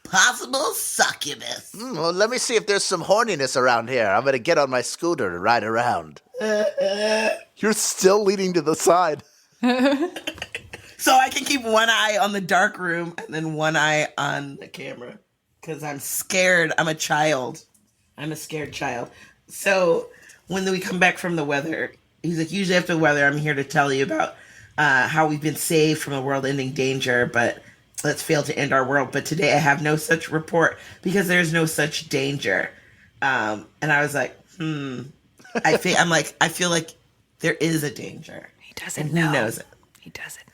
Possible succubus. Well, let me see if there's some horniness around here. I'm going to get on my scooter to ride around. You're still leaning to the side. So I can keep one eye on the dark room and then one eye on the camera. Because I'm scared. I'm a child. I'm a scared child. So when we come back from the weather, he's like, usually after the weather, I'm here to tell you about how we've been saved from a world-ending danger, but let's fail to end our world. But today I have no such report because there's no such danger. And I was like, I feel like there is a danger. He doesn't and know. Who knows it? He doesn't know.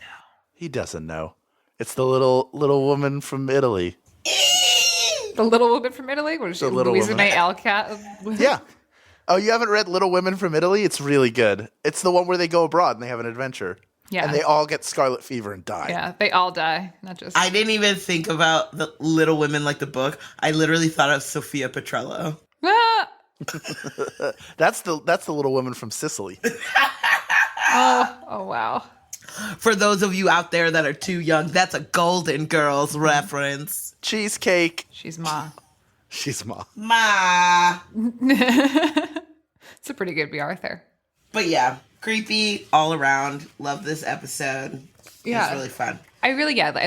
He doesn't know. It's the little woman from Italy. The little woman from Italy? What is she? The Little Louisa Woman. May Alcott? Yeah. Oh, you haven't read Little Women from Italy? It's really good. It's the one where they go abroad and they have an adventure. Yeah. And they all get scarlet fever and die. Yeah, they all die. Not just. I didn't even think about the Little Women like the book. I literally thought of Sophia Petrello. Ah! That's the Little Woman from Sicily. Oh, wow. For those of you out there that are too young, that's a Golden Girls reference. Cheesecake. She's Ma. She's Ma. Ma. It's a pretty good Be Arthur. But yeah, creepy all around. Love this episode. Yeah. It's really fun. I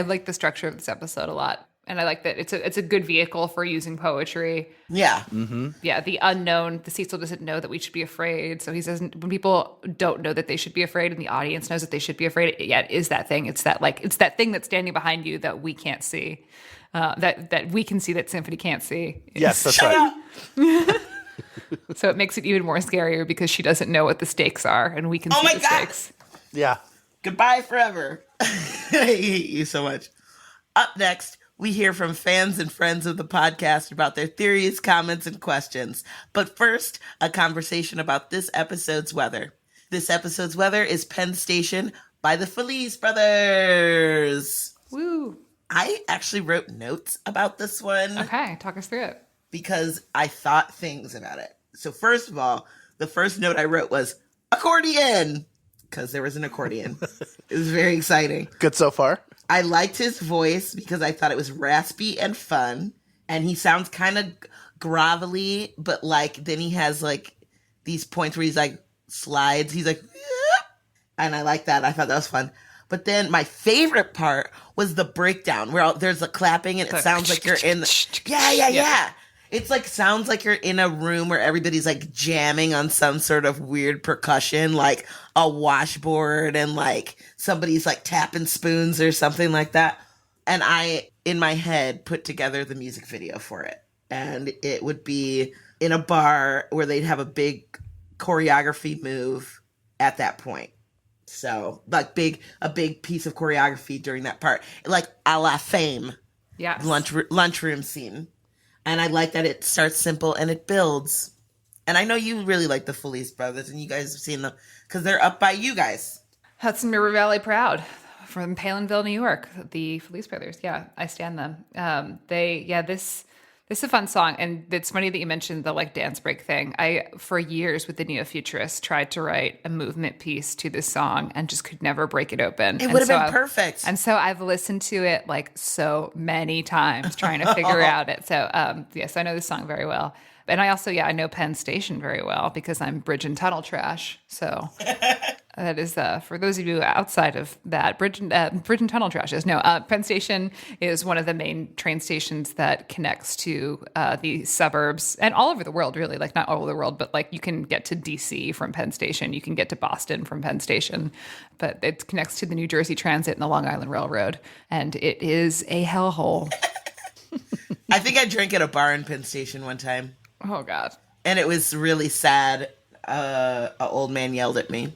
like the structure of this episode a lot. And I like that it's a good vehicle for using poetry. Yeah. Yeah, the unknown. The Cecil doesn't know that we should be afraid. So he says when people don't know that they should be afraid and the audience knows that they should be afraid, it is that thing. It's that thing that's standing behind you that we can't see. That we can see that Symphony can't see. Yes, that's right. So it makes it even more scarier because she doesn't know what the stakes are and we can see the stakes. Yeah. Goodbye forever. I hate you so much. Up next, we hear from fans and friends of the podcast about their theories, comments, and questions. But first, a conversation about this episode's weather. This episode's weather is Penn Station by the Felice Brothers. Woo. I actually wrote notes about this one. Okay, talk us through it. Because I thought things about it. So first of all, the first note I wrote was accordion, because there was an accordion. It was very exciting. Good so far. I liked his voice because I thought it was raspy and fun. And he sounds kind of grovelly, but like then he has like these points where he's like slides. He's like, "Yeah." And I like that. I thought that was fun. But then my favorite part was the breakdown where there's a clapping and it sounds like you're in. Yeah. It's like sounds like you're in a room where everybody's like jamming on some sort of weird percussion, like a washboard and like somebody's like tapping spoons or something like that. And I, in my head, put together the music video for it. And it would be in a bar where they'd have a big choreography move at that point. So like a big piece of choreography during that part, like a la Fame. Yes. Lunchroom scene. And I like that it starts simple and it builds. And I know you really like the Felice Brothers, and you guys have seen them because they're up by you guys. Hudson River Valley proud from Palinville, New York. The Felice Brothers. Yeah, I stand them. This This is a fun song, and it's funny that you mentioned the like dance break thing. I, for years with the Neo-Futurists, tried to write a movement piece to this song and just could never break it open. It would have been perfect. And so I've listened to it like so many times trying to figure out it. So yes, I know this song very well. And I also, I know Penn Station very well because I'm bridge and tunnel trash. So that is, for those of you outside of that, bridge and tunnel trash is. No, Penn Station is one of the main train stations that connects to the suburbs and all over the world, really. Like, not all over the world, but like you can get to D.C. from Penn Station. You can get to Boston from Penn Station. But it connects to the New Jersey Transit and the Long Island Railroad. And it is a hellhole. I think I drank at a bar in Penn Station one time. Oh, God. And it was really sad. An old man yelled at me.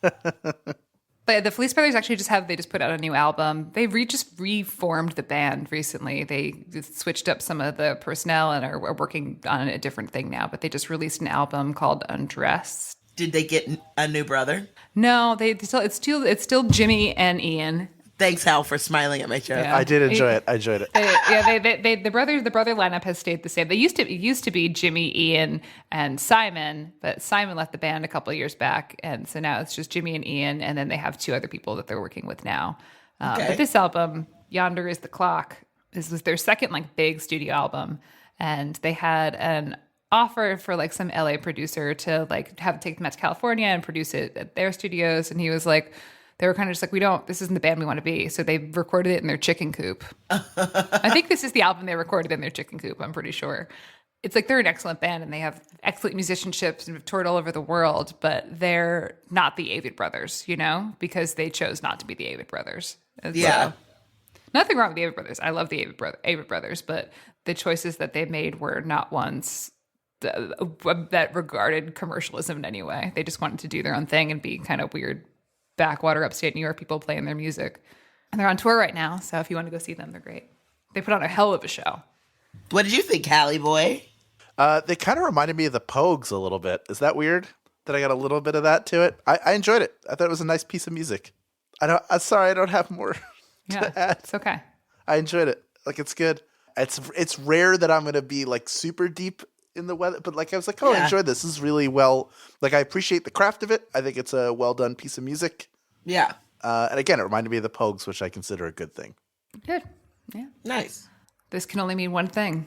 But the Felice Brothers actually they just put out a new album. They just reformed the band recently. They switched up some of the personnel and are working on a different thing now. But they just released an album called Undressed. Did they get a new brother? No, it's still Jimmy and Ian. Thanks, Hal, for smiling at my joke. Yeah. I did enjoy it. I enjoyed it. The brother lineup has stayed the same. It used to be Jimmy, Ian, and Simon, but Simon left the band a couple of years back, and so now it's just Jimmy and Ian, and then they have two other people that they're working with now. Okay. But this album, Yonder Is the Clock, this was their second like big studio album, and they had an offer for like some LA producer to like take them out to California and produce it at their studios, and he was like. They were kind of just like, this isn't the band we want to be. So they recorded it in their chicken coop. I think this is the album they recorded in their chicken coop, I'm pretty sure. It's like they're an excellent band and they have excellent musicianships and have toured all over the world, but they're not the Avett Brothers, because they chose not to be the Avett Brothers. And yeah. So, nothing wrong with the Avett Brothers. I love the Avett Brothers, but the choices that they made were not ones that regarded commercialism in any way. They just wanted to do their own thing and be kind of weird backwater upstate New York people playing their music. And they're on tour right now, so if you want to go see them, they're great. They put on a hell of a show. What did you think, Hallie boy? They kind of reminded me of the Pogues a little bit. Is that weird that I got a little bit of that to it? I enjoyed it. I thought it was a nice piece of music. I'm sorry I don't have more to add. It's okay. I enjoyed it. Like, it's good. It's rare that I'm going to be like super deep in the weather, but like I was like, I enjoyed this. This is really well. Like, I appreciate the craft of it. I think it's a well done piece of music. Yeah. And again, it reminded me of the Pogues, which I consider a good thing. Good. Yeah. Nice. This can only mean one thing.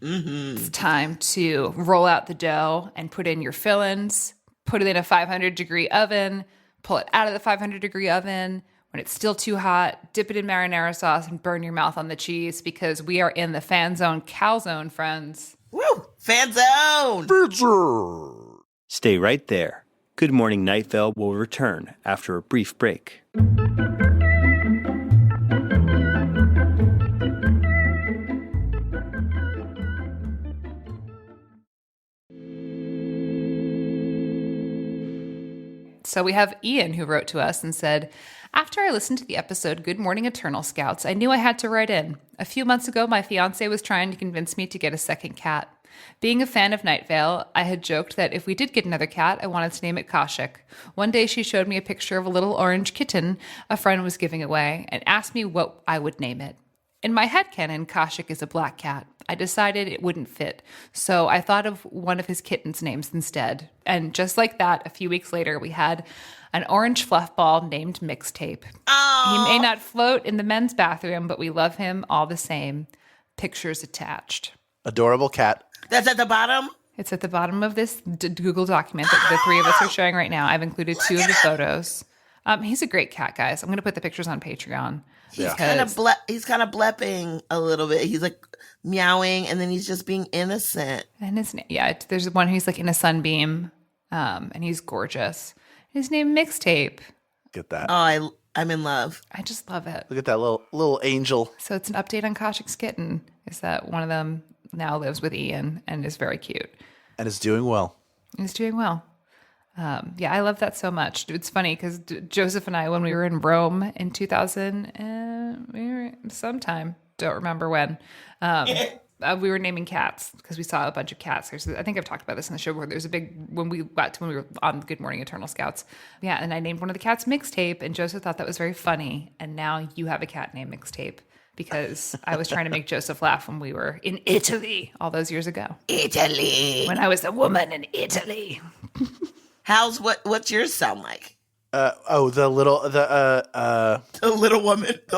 Mm-hmm. It's time to roll out the dough and put in your fillings, put it in a 500-degree oven, pull it out of the 500-degree oven. When it's still too hot, dip it in marinara sauce and burn your mouth on the cheese because we are in the FanZone CalZone, friends. Woo! FanZone! Stay right there. Good Morning Night Vale will return after a brief break. So we have Ian who wrote to us and said, after I listened to the episode Good Morning Eternal Scouts, I knew I had to write in. A few months ago, my fiance was trying to convince me to get a second cat. Being a fan of Night Vale, I had joked that if we did get another cat, I wanted to name it Kashik. One day she showed me a picture of a little orange kitten a friend was giving away and asked me what I would name it. In my headcanon, Kashik is a black cat. I decided it wouldn't fit, so I thought of one of his kitten's names instead. And just like that, a few weeks later, we had an orange fluff ball named Mixtape. Aww. He may not float in the men's bathroom, but we love him all the same. Pictures attached. Adorable cat. That's at the bottom? It's at the bottom of this Google document that the three of us are showing right now. I've included two of the photos. He's a great cat, guys. I'm going to put the pictures on Patreon. He's kind of blepping a little bit. He's like meowing, and then he's just being innocent. And there's one who's like in a sunbeam, and he's gorgeous. His name Mixtape. Get that. Oh, I'm in love. I just love it. Look at that little angel. So it's an update on Kashik's kitten. Is that one of them now lives with Ian and is very cute. And is doing well. He's doing well. I love that so much. It's funny because Joseph and I, when we were in Rome in 2000, sometime, don't remember when, we were naming cats because we saw a bunch of cats. I think I've talked about this in the show before. There's a big, when we were on Good Morning Eternal Scouts. Yeah, and I named one of the cats Mixtape, and Joseph thought that was very funny. And now you have a cat named Mixtape. because I was trying to make Joseph laugh when we were in Italy all those years ago. Italy. When I was a woman in Italy. What's yours sound like? The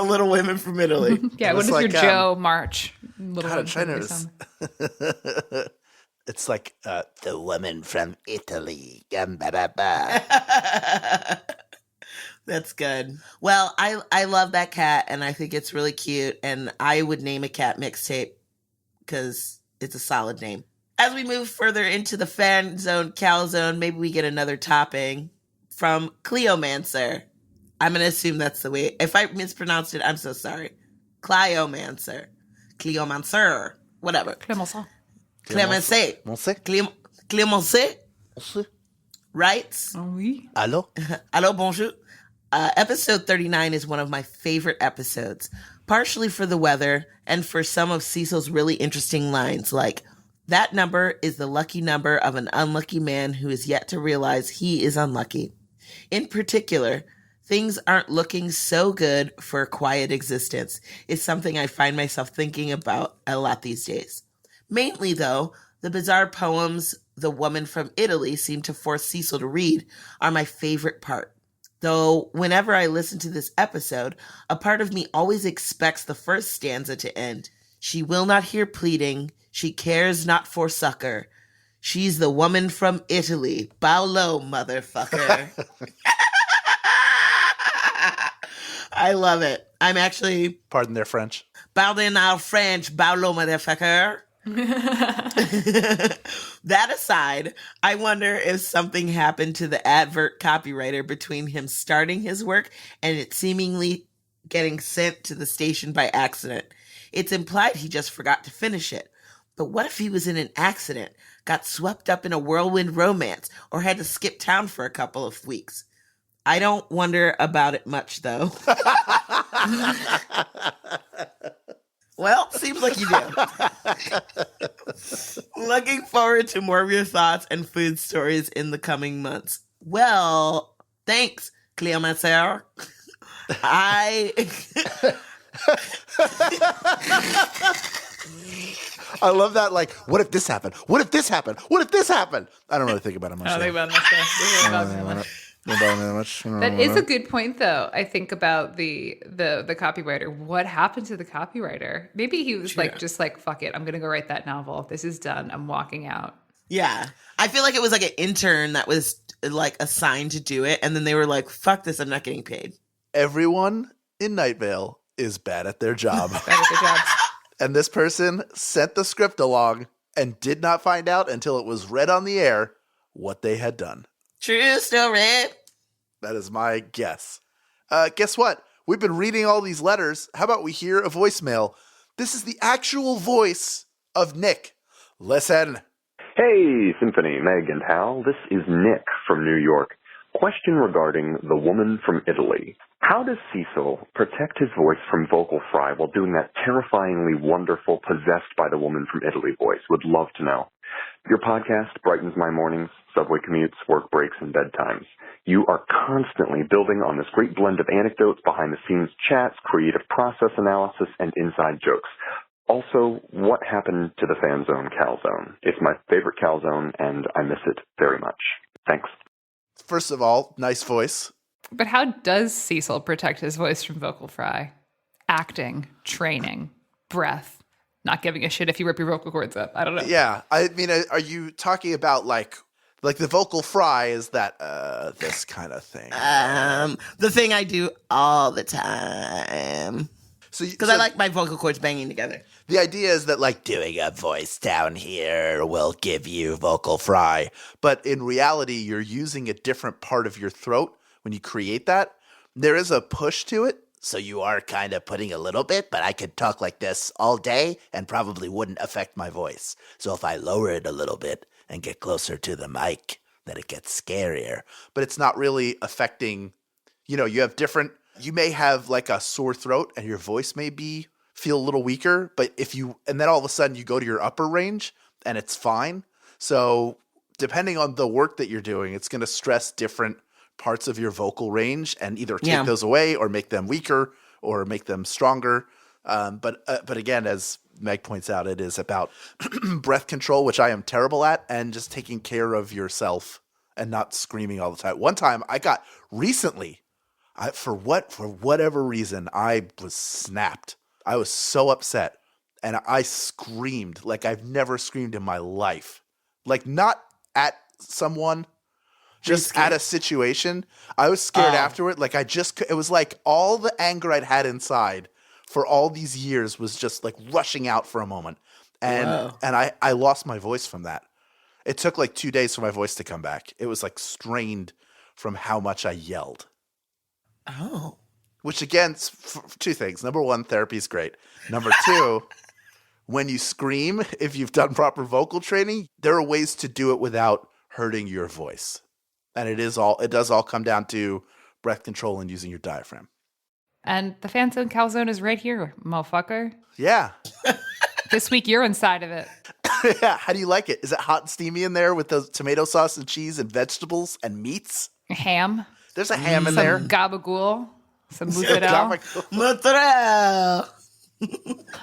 little women from Italy. Yeah, what is like, your Joe March? Little God, I'm one trying from to Italy song? It's like The woman from Italy. That's good. Well, I love that cat, and I think it's really cute, and I would name a cat Mixtape because it's a solid name. As we move further into the FanZone CalZone, maybe we get another topping from Cleomancer. I'm going to assume that's the way. If I mispronounced it, I'm so sorry. Cleomancer. Whatever. Clemenceau. Clemenceau. Clemenceau writes, Oui. Allô? Hello, bonjour. Episode 39 is one of my favorite episodes, partially for the weather and for some of Cecil's really interesting lines, like, that number is the lucky number of an unlucky man who is yet to realize he is unlucky. In particular, things aren't looking so good for a quiet existence is something I find myself thinking about a lot these days. Mainly, though, the bizarre poems the woman from Italy seemed to force Cecil to read are my favorite part. Though whenever I listen to this episode, a part of me always expects the first stanza to end. She will not hear pleading. She cares not for succor. She's the woman from Italy. Bow low, motherfucker. I love it. I'm actually... Pardon their French. Pardon our French. Bow low, motherfucker. That aside, I wonder if something happened to the advert copywriter between him starting his work and it seemingly getting sent to the station by accident. It's implied he just forgot to finish it. But what if he was in an accident, got swept up in a whirlwind romance, or had to skip town for a couple of weeks? I don't wonder about it much, though. Well, seems like you do. Looking forward to more of your thoughts and food stories in the coming months. Well, thanks, Cleomancer. I love that. Like, what if this happened? What if this happened? What if this happened? I don't really think about it much. I don't think about that much. That is a good point, though. I think about the copywriter. What happened to the copywriter? Maybe he was just like, fuck it, I'm gonna go write that novel. This is done. I'm walking out. Yeah, I feel like it was like an intern that was like assigned to do it, and then they were like, fuck this, I'm not getting paid. Everyone in Night Vale is bad at their job. Bad at their jobs. And this person sent the script along and did not find out until it was read on the air what they had done. True story. That is my guess. Guess what? We've been reading all these letters. How about we hear a voicemail? This is the actual voice of Nick. Listen. Hey, Symphony, Meg and Hal. This is Nick from New York. Question regarding the woman from Italy. How does Cecil protect his voice from vocal fry while doing that terrifyingly wonderful possessed by the woman from Italy voice? Would love to know. Your podcast brightens my mornings, subway commutes, work breaks, and bedtimes. You are constantly building on this great blend of anecdotes, behind-the-scenes chats, creative process analysis, and inside jokes. Also, what happened to the FanZone CalZone? It's my favorite CalZone, and I miss it very much. Thanks. First of all, nice voice. But how does Cecil protect his voice from vocal fry? Acting, training, breath, not giving a shit if you rip your vocal cords up. I don't know. Yeah. I mean, are you talking about like the vocal fry is that this kind of thing? The thing I do all the time. Because I like my vocal cords banging together. The idea is that like doing a voice down here will give you vocal fry. But in reality, you're using a different part of your throat when you create that. There is a push to it. So you are kind of putting a little bit, but I could talk like this all day and probably wouldn't affect my voice. So if I lower it a little bit and get closer to the mic, then it gets scarier. But it's not really affecting, you may have like a sore throat and your voice may feel a little weaker, but and then all of a sudden you go to your upper range and it's fine. So depending on the work that you're doing, it's going to stress different parts of your vocal range and either take those away or make them weaker or make them stronger. But again, as Meg points out, it is about breath control, which I am terrible at, and just taking care of yourself and not screaming all the time. One time for whatever reason, I was snapped. I was so upset, and I screamed like I've never screamed in my life. Like, not at someone, just at a situation. I was scared afterward. Like, it was like all the anger I'd had inside for all these years was just like rushing out for a moment. And I lost my voice from that. It took like 2 days for my voice to come back. It was like strained from how much I yelled. Oh. Which again, two things. Number one, therapy is great. Number two, when you scream, if you've done proper vocal training, there are ways to do it without hurting your voice. And it does all come down to breath control and using your diaphragm. And the FanZone CalZone is right here, motherfucker. Yeah. This week you're inside of it. Yeah. How do you like it? Is it hot and steamy in there with the tomato sauce and cheese and vegetables and meats? Ham. There's a ham in there. Some gabagool. Some mozzarella. Mozzarella.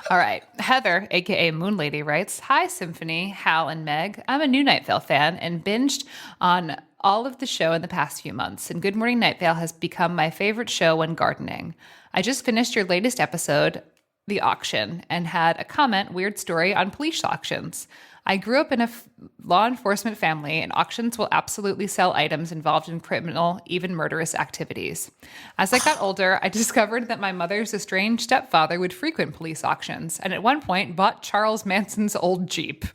All right. Heather, a.k.a. Moonlady, writes, Hi, Symphony, Hal, and Meg. I'm a new Night Vale fan and binged on all of the show in the past few months, and Good Morning Night Vale has become my favorite show when gardening. I just finished your latest episode, The Auction, and had a comment, weird story, on police auctions. I grew up in a law enforcement family, and auctions will absolutely sell items involved in criminal, even murderous activities. As I got older, I discovered that my mother's estranged stepfather would frequent police auctions, and at one point bought Charles Manson's old Jeep.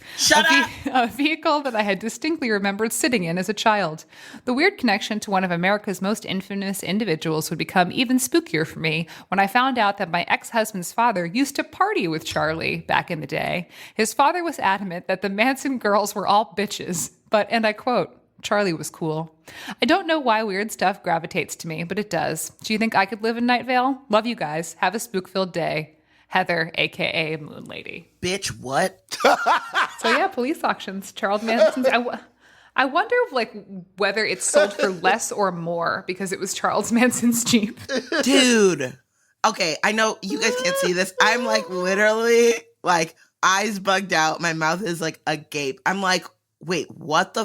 A vehicle that I had distinctly remembered sitting in as a child. The weird connection to one of America's most infamous individuals would become even spookier for me when I found out that my ex-husband's father used to party with Charlie back in the day. His father was adamant that the Manson girls were all bitches, but, and I quote, Charlie was cool. I don't know why weird stuff gravitates to me, but it does. Do you think I could live in Night Vale? Love you guys. Have a spook-filled day. Heather, a.k.a. Moonlady. Bitch, what? So yeah, police auctions. Charles Manson's. I wonder whether it's sold for less or more because it was Charles Manson's Jeep. Dude. Okay, I know you guys can't see this. I'm like literally like eyes bugged out. My mouth is like agape. I'm like, wait, what the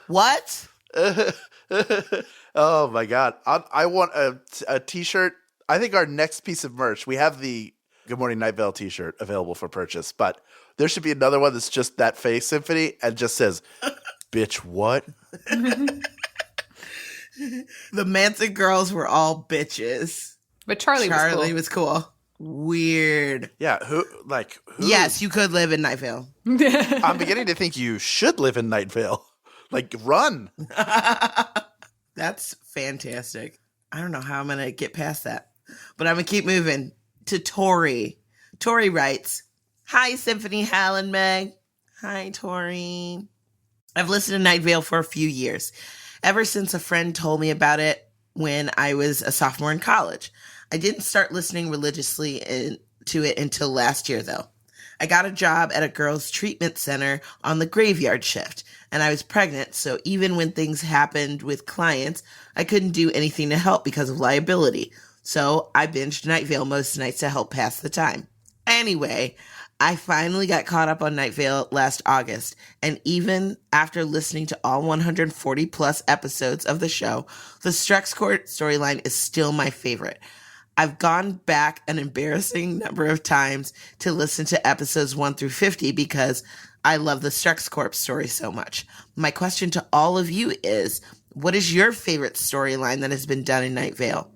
what? Oh my God. I want a t-shirt. I think our next piece of merch, we have the Good Morning Night Vale t-shirt available for purchase, but there should be another one that's just that face, Symphony, and just says, bitch, what? The Manson girls were all bitches. But Charlie was cool. Weird. Yeah, who? Yes, you could live in Night Vale. I'm beginning to think you should live in Night Vale. Like, run. That's fantastic. I don't know how I'm going to get past that, but I'm going to keep moving to Tori. Tori writes, Hi, Symphony, Hal, and Meg. Hi, Tori. I've listened to Night Vale for a few years, ever since a friend told me about it when I was a sophomore in college. I didn't start listening religiously to it until last year, though. I got a job at a girls' treatment center on the graveyard shift, and I was pregnant, so even when things happened with clients, I couldn't do anything to help because of liability. So I binged Night Vale most nights to help pass the time. Anyway, I finally got caught up on Night Vale last August, and even after listening to all 140 plus episodes of the show, the Strex Corp storyline is still my favorite. I've gone back an embarrassing number of times to listen to episodes 1 through 50 because I love the Strex Corp story so much. My question to all of you is, what is your favorite storyline that has been done in Night Vale?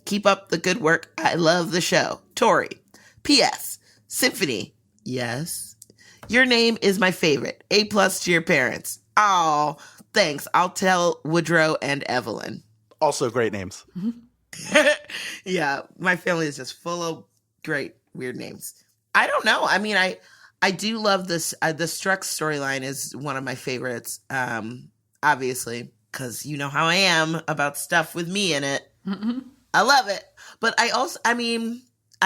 Keep up the good work. I love the show. Tori. P.S. Symphony. Yes. Your name is my favorite. A+ to your parents. Oh, thanks. I'll tell Woodrow and Evelyn. Also great names. Yeah, my family is just full of great weird names. I don't know. I mean, I do love this. The Strex storyline is one of my favorites. Obviously, because you know how I am about stuff with me in it. Mm-hmm. I love it. But I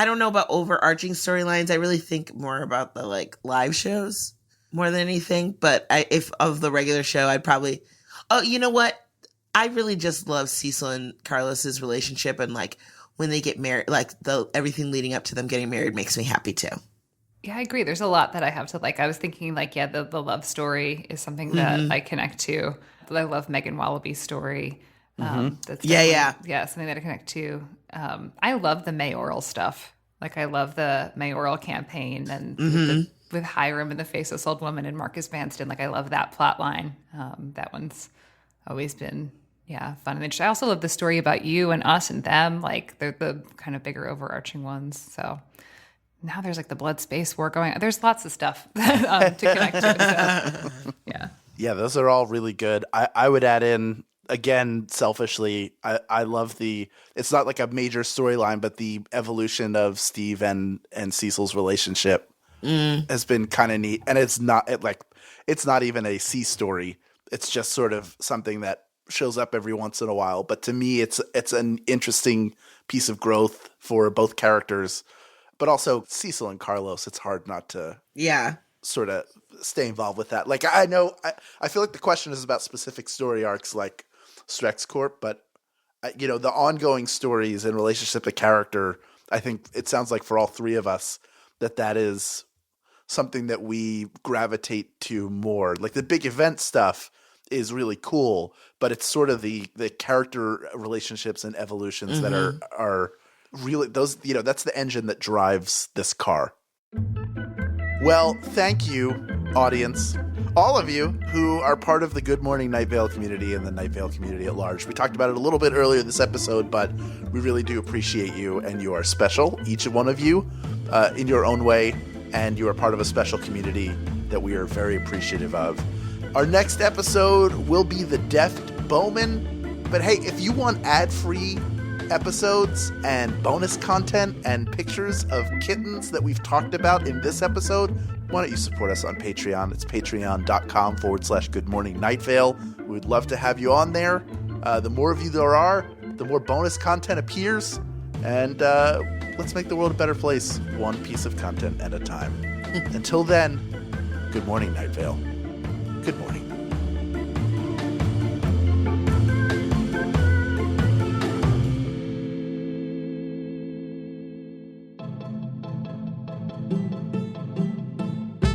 don't know about overarching storylines. I really think more about the live shows more than anything. But if of the regular show, I'd probably. Oh, you know what? I really just love Cecil and Carlos's relationship and when they get married, like everything leading up to them getting married makes me happy too. Yeah, I agree. There's a lot that I have to like. I was thinking like, yeah, the love story is something that I connect to. I love Megan Wallaby's story. That's Yeah, something that I connect to. I love the mayoral stuff. Like I love the mayoral campaign and with Hiram in the Faceless Old Woman and Marcus Vanston. Like I love that plot line. That one's always been fun and interesting. I also love the story about you and us and them. Like they're the kind of bigger overarching ones. So now there's like the blood space war going on. There's lots of stuff to connect to. So, yeah. Yeah, those are all really good. I would add in, again, selfishly, I love it's not like a major storyline, but the evolution of Steve and Cecil's relationship has been kind of neat. And it's not even a C story. It's just sort of something that shows up every once in a while. But to me, it's an interesting piece of growth for both characters. But also Cecil and Carlos, it's hard not to sort of stay involved with that. Like I know, I feel like the question is about specific story arcs like Strex Corp, but the ongoing stories and relationship to character, I think it sounds like for all three of us that is something that we gravitate to more. Like the big event stuff is really cool, but it's sort of the character relationships and evolutions that are really those, that's the engine that drives this car. Well, thank you, audience. All of you who are part of the Good Morning Night Vale community and the Night Vale community at large. We talked about it a little bit earlier this episode, but we really do appreciate you, and you are special, each one of you, in your own way, and you are part of a special community that we are very appreciative of. Our next episode will be the Deft Bowman, but hey, if you want ad-free episodes and bonus content and pictures of kittens that we've talked about in this episode, why don't you support us on Patreon? It's patreon.com/Good Morning Night Vale. We would love to have you on there. The more of you there are, the more bonus content appears. And let's make the world a better place, one piece of content at a time. Until then, good morning, Night Vale. Good morning.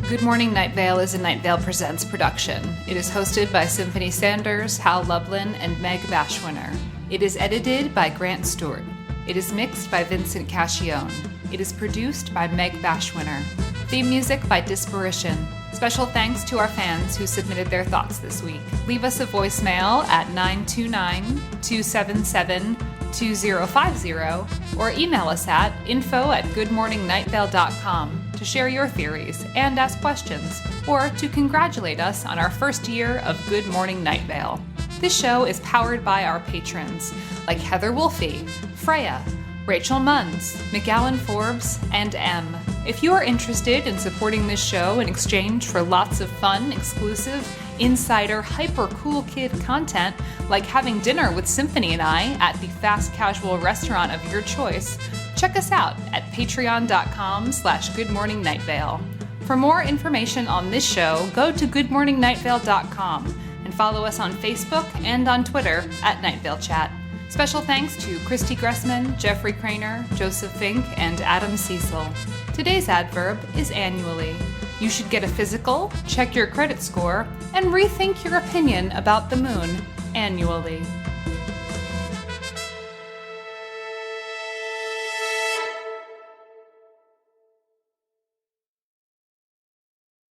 Good Morning Night Vale is a Night Vale Presents production. It is hosted by Symphony Sanders, Hal Lublin, and Meg Bashwiner. It is edited by Grant Stewart. It is mixed by Vincent Cacchione. It is produced by Meg Bashwiner. Theme music by Disparition. Special thanks to our fans who submitted their thoughts this week. Leave us a voicemail at 929-277-2050 or email us at info@goodmorningnightVale.com to share your theories and ask questions, or to congratulate us on our first year of Good Morning Night Vale. This show is powered by our patrons, like Heather Wolfe, Freya, Rachel Munns, McAllen Forbes, and M. If you are interested in supporting this show in exchange for lots of fun, exclusive, insider, hyper-cool kid content, like having dinner with Symphony and I at the fast casual restaurant of your choice, check us out at patreon.com/goodmorningnightVale. For more information on this show, go to goodmorningnightVale.com and follow us on Facebook and on Twitter at Night Vale Chat. Special thanks to Christy Gressman, Jeffrey Craner, Joseph Fink, and Adam Cecil. Today's adverb is annually. You should get a physical, check your credit score, and rethink your opinion about the moon annually.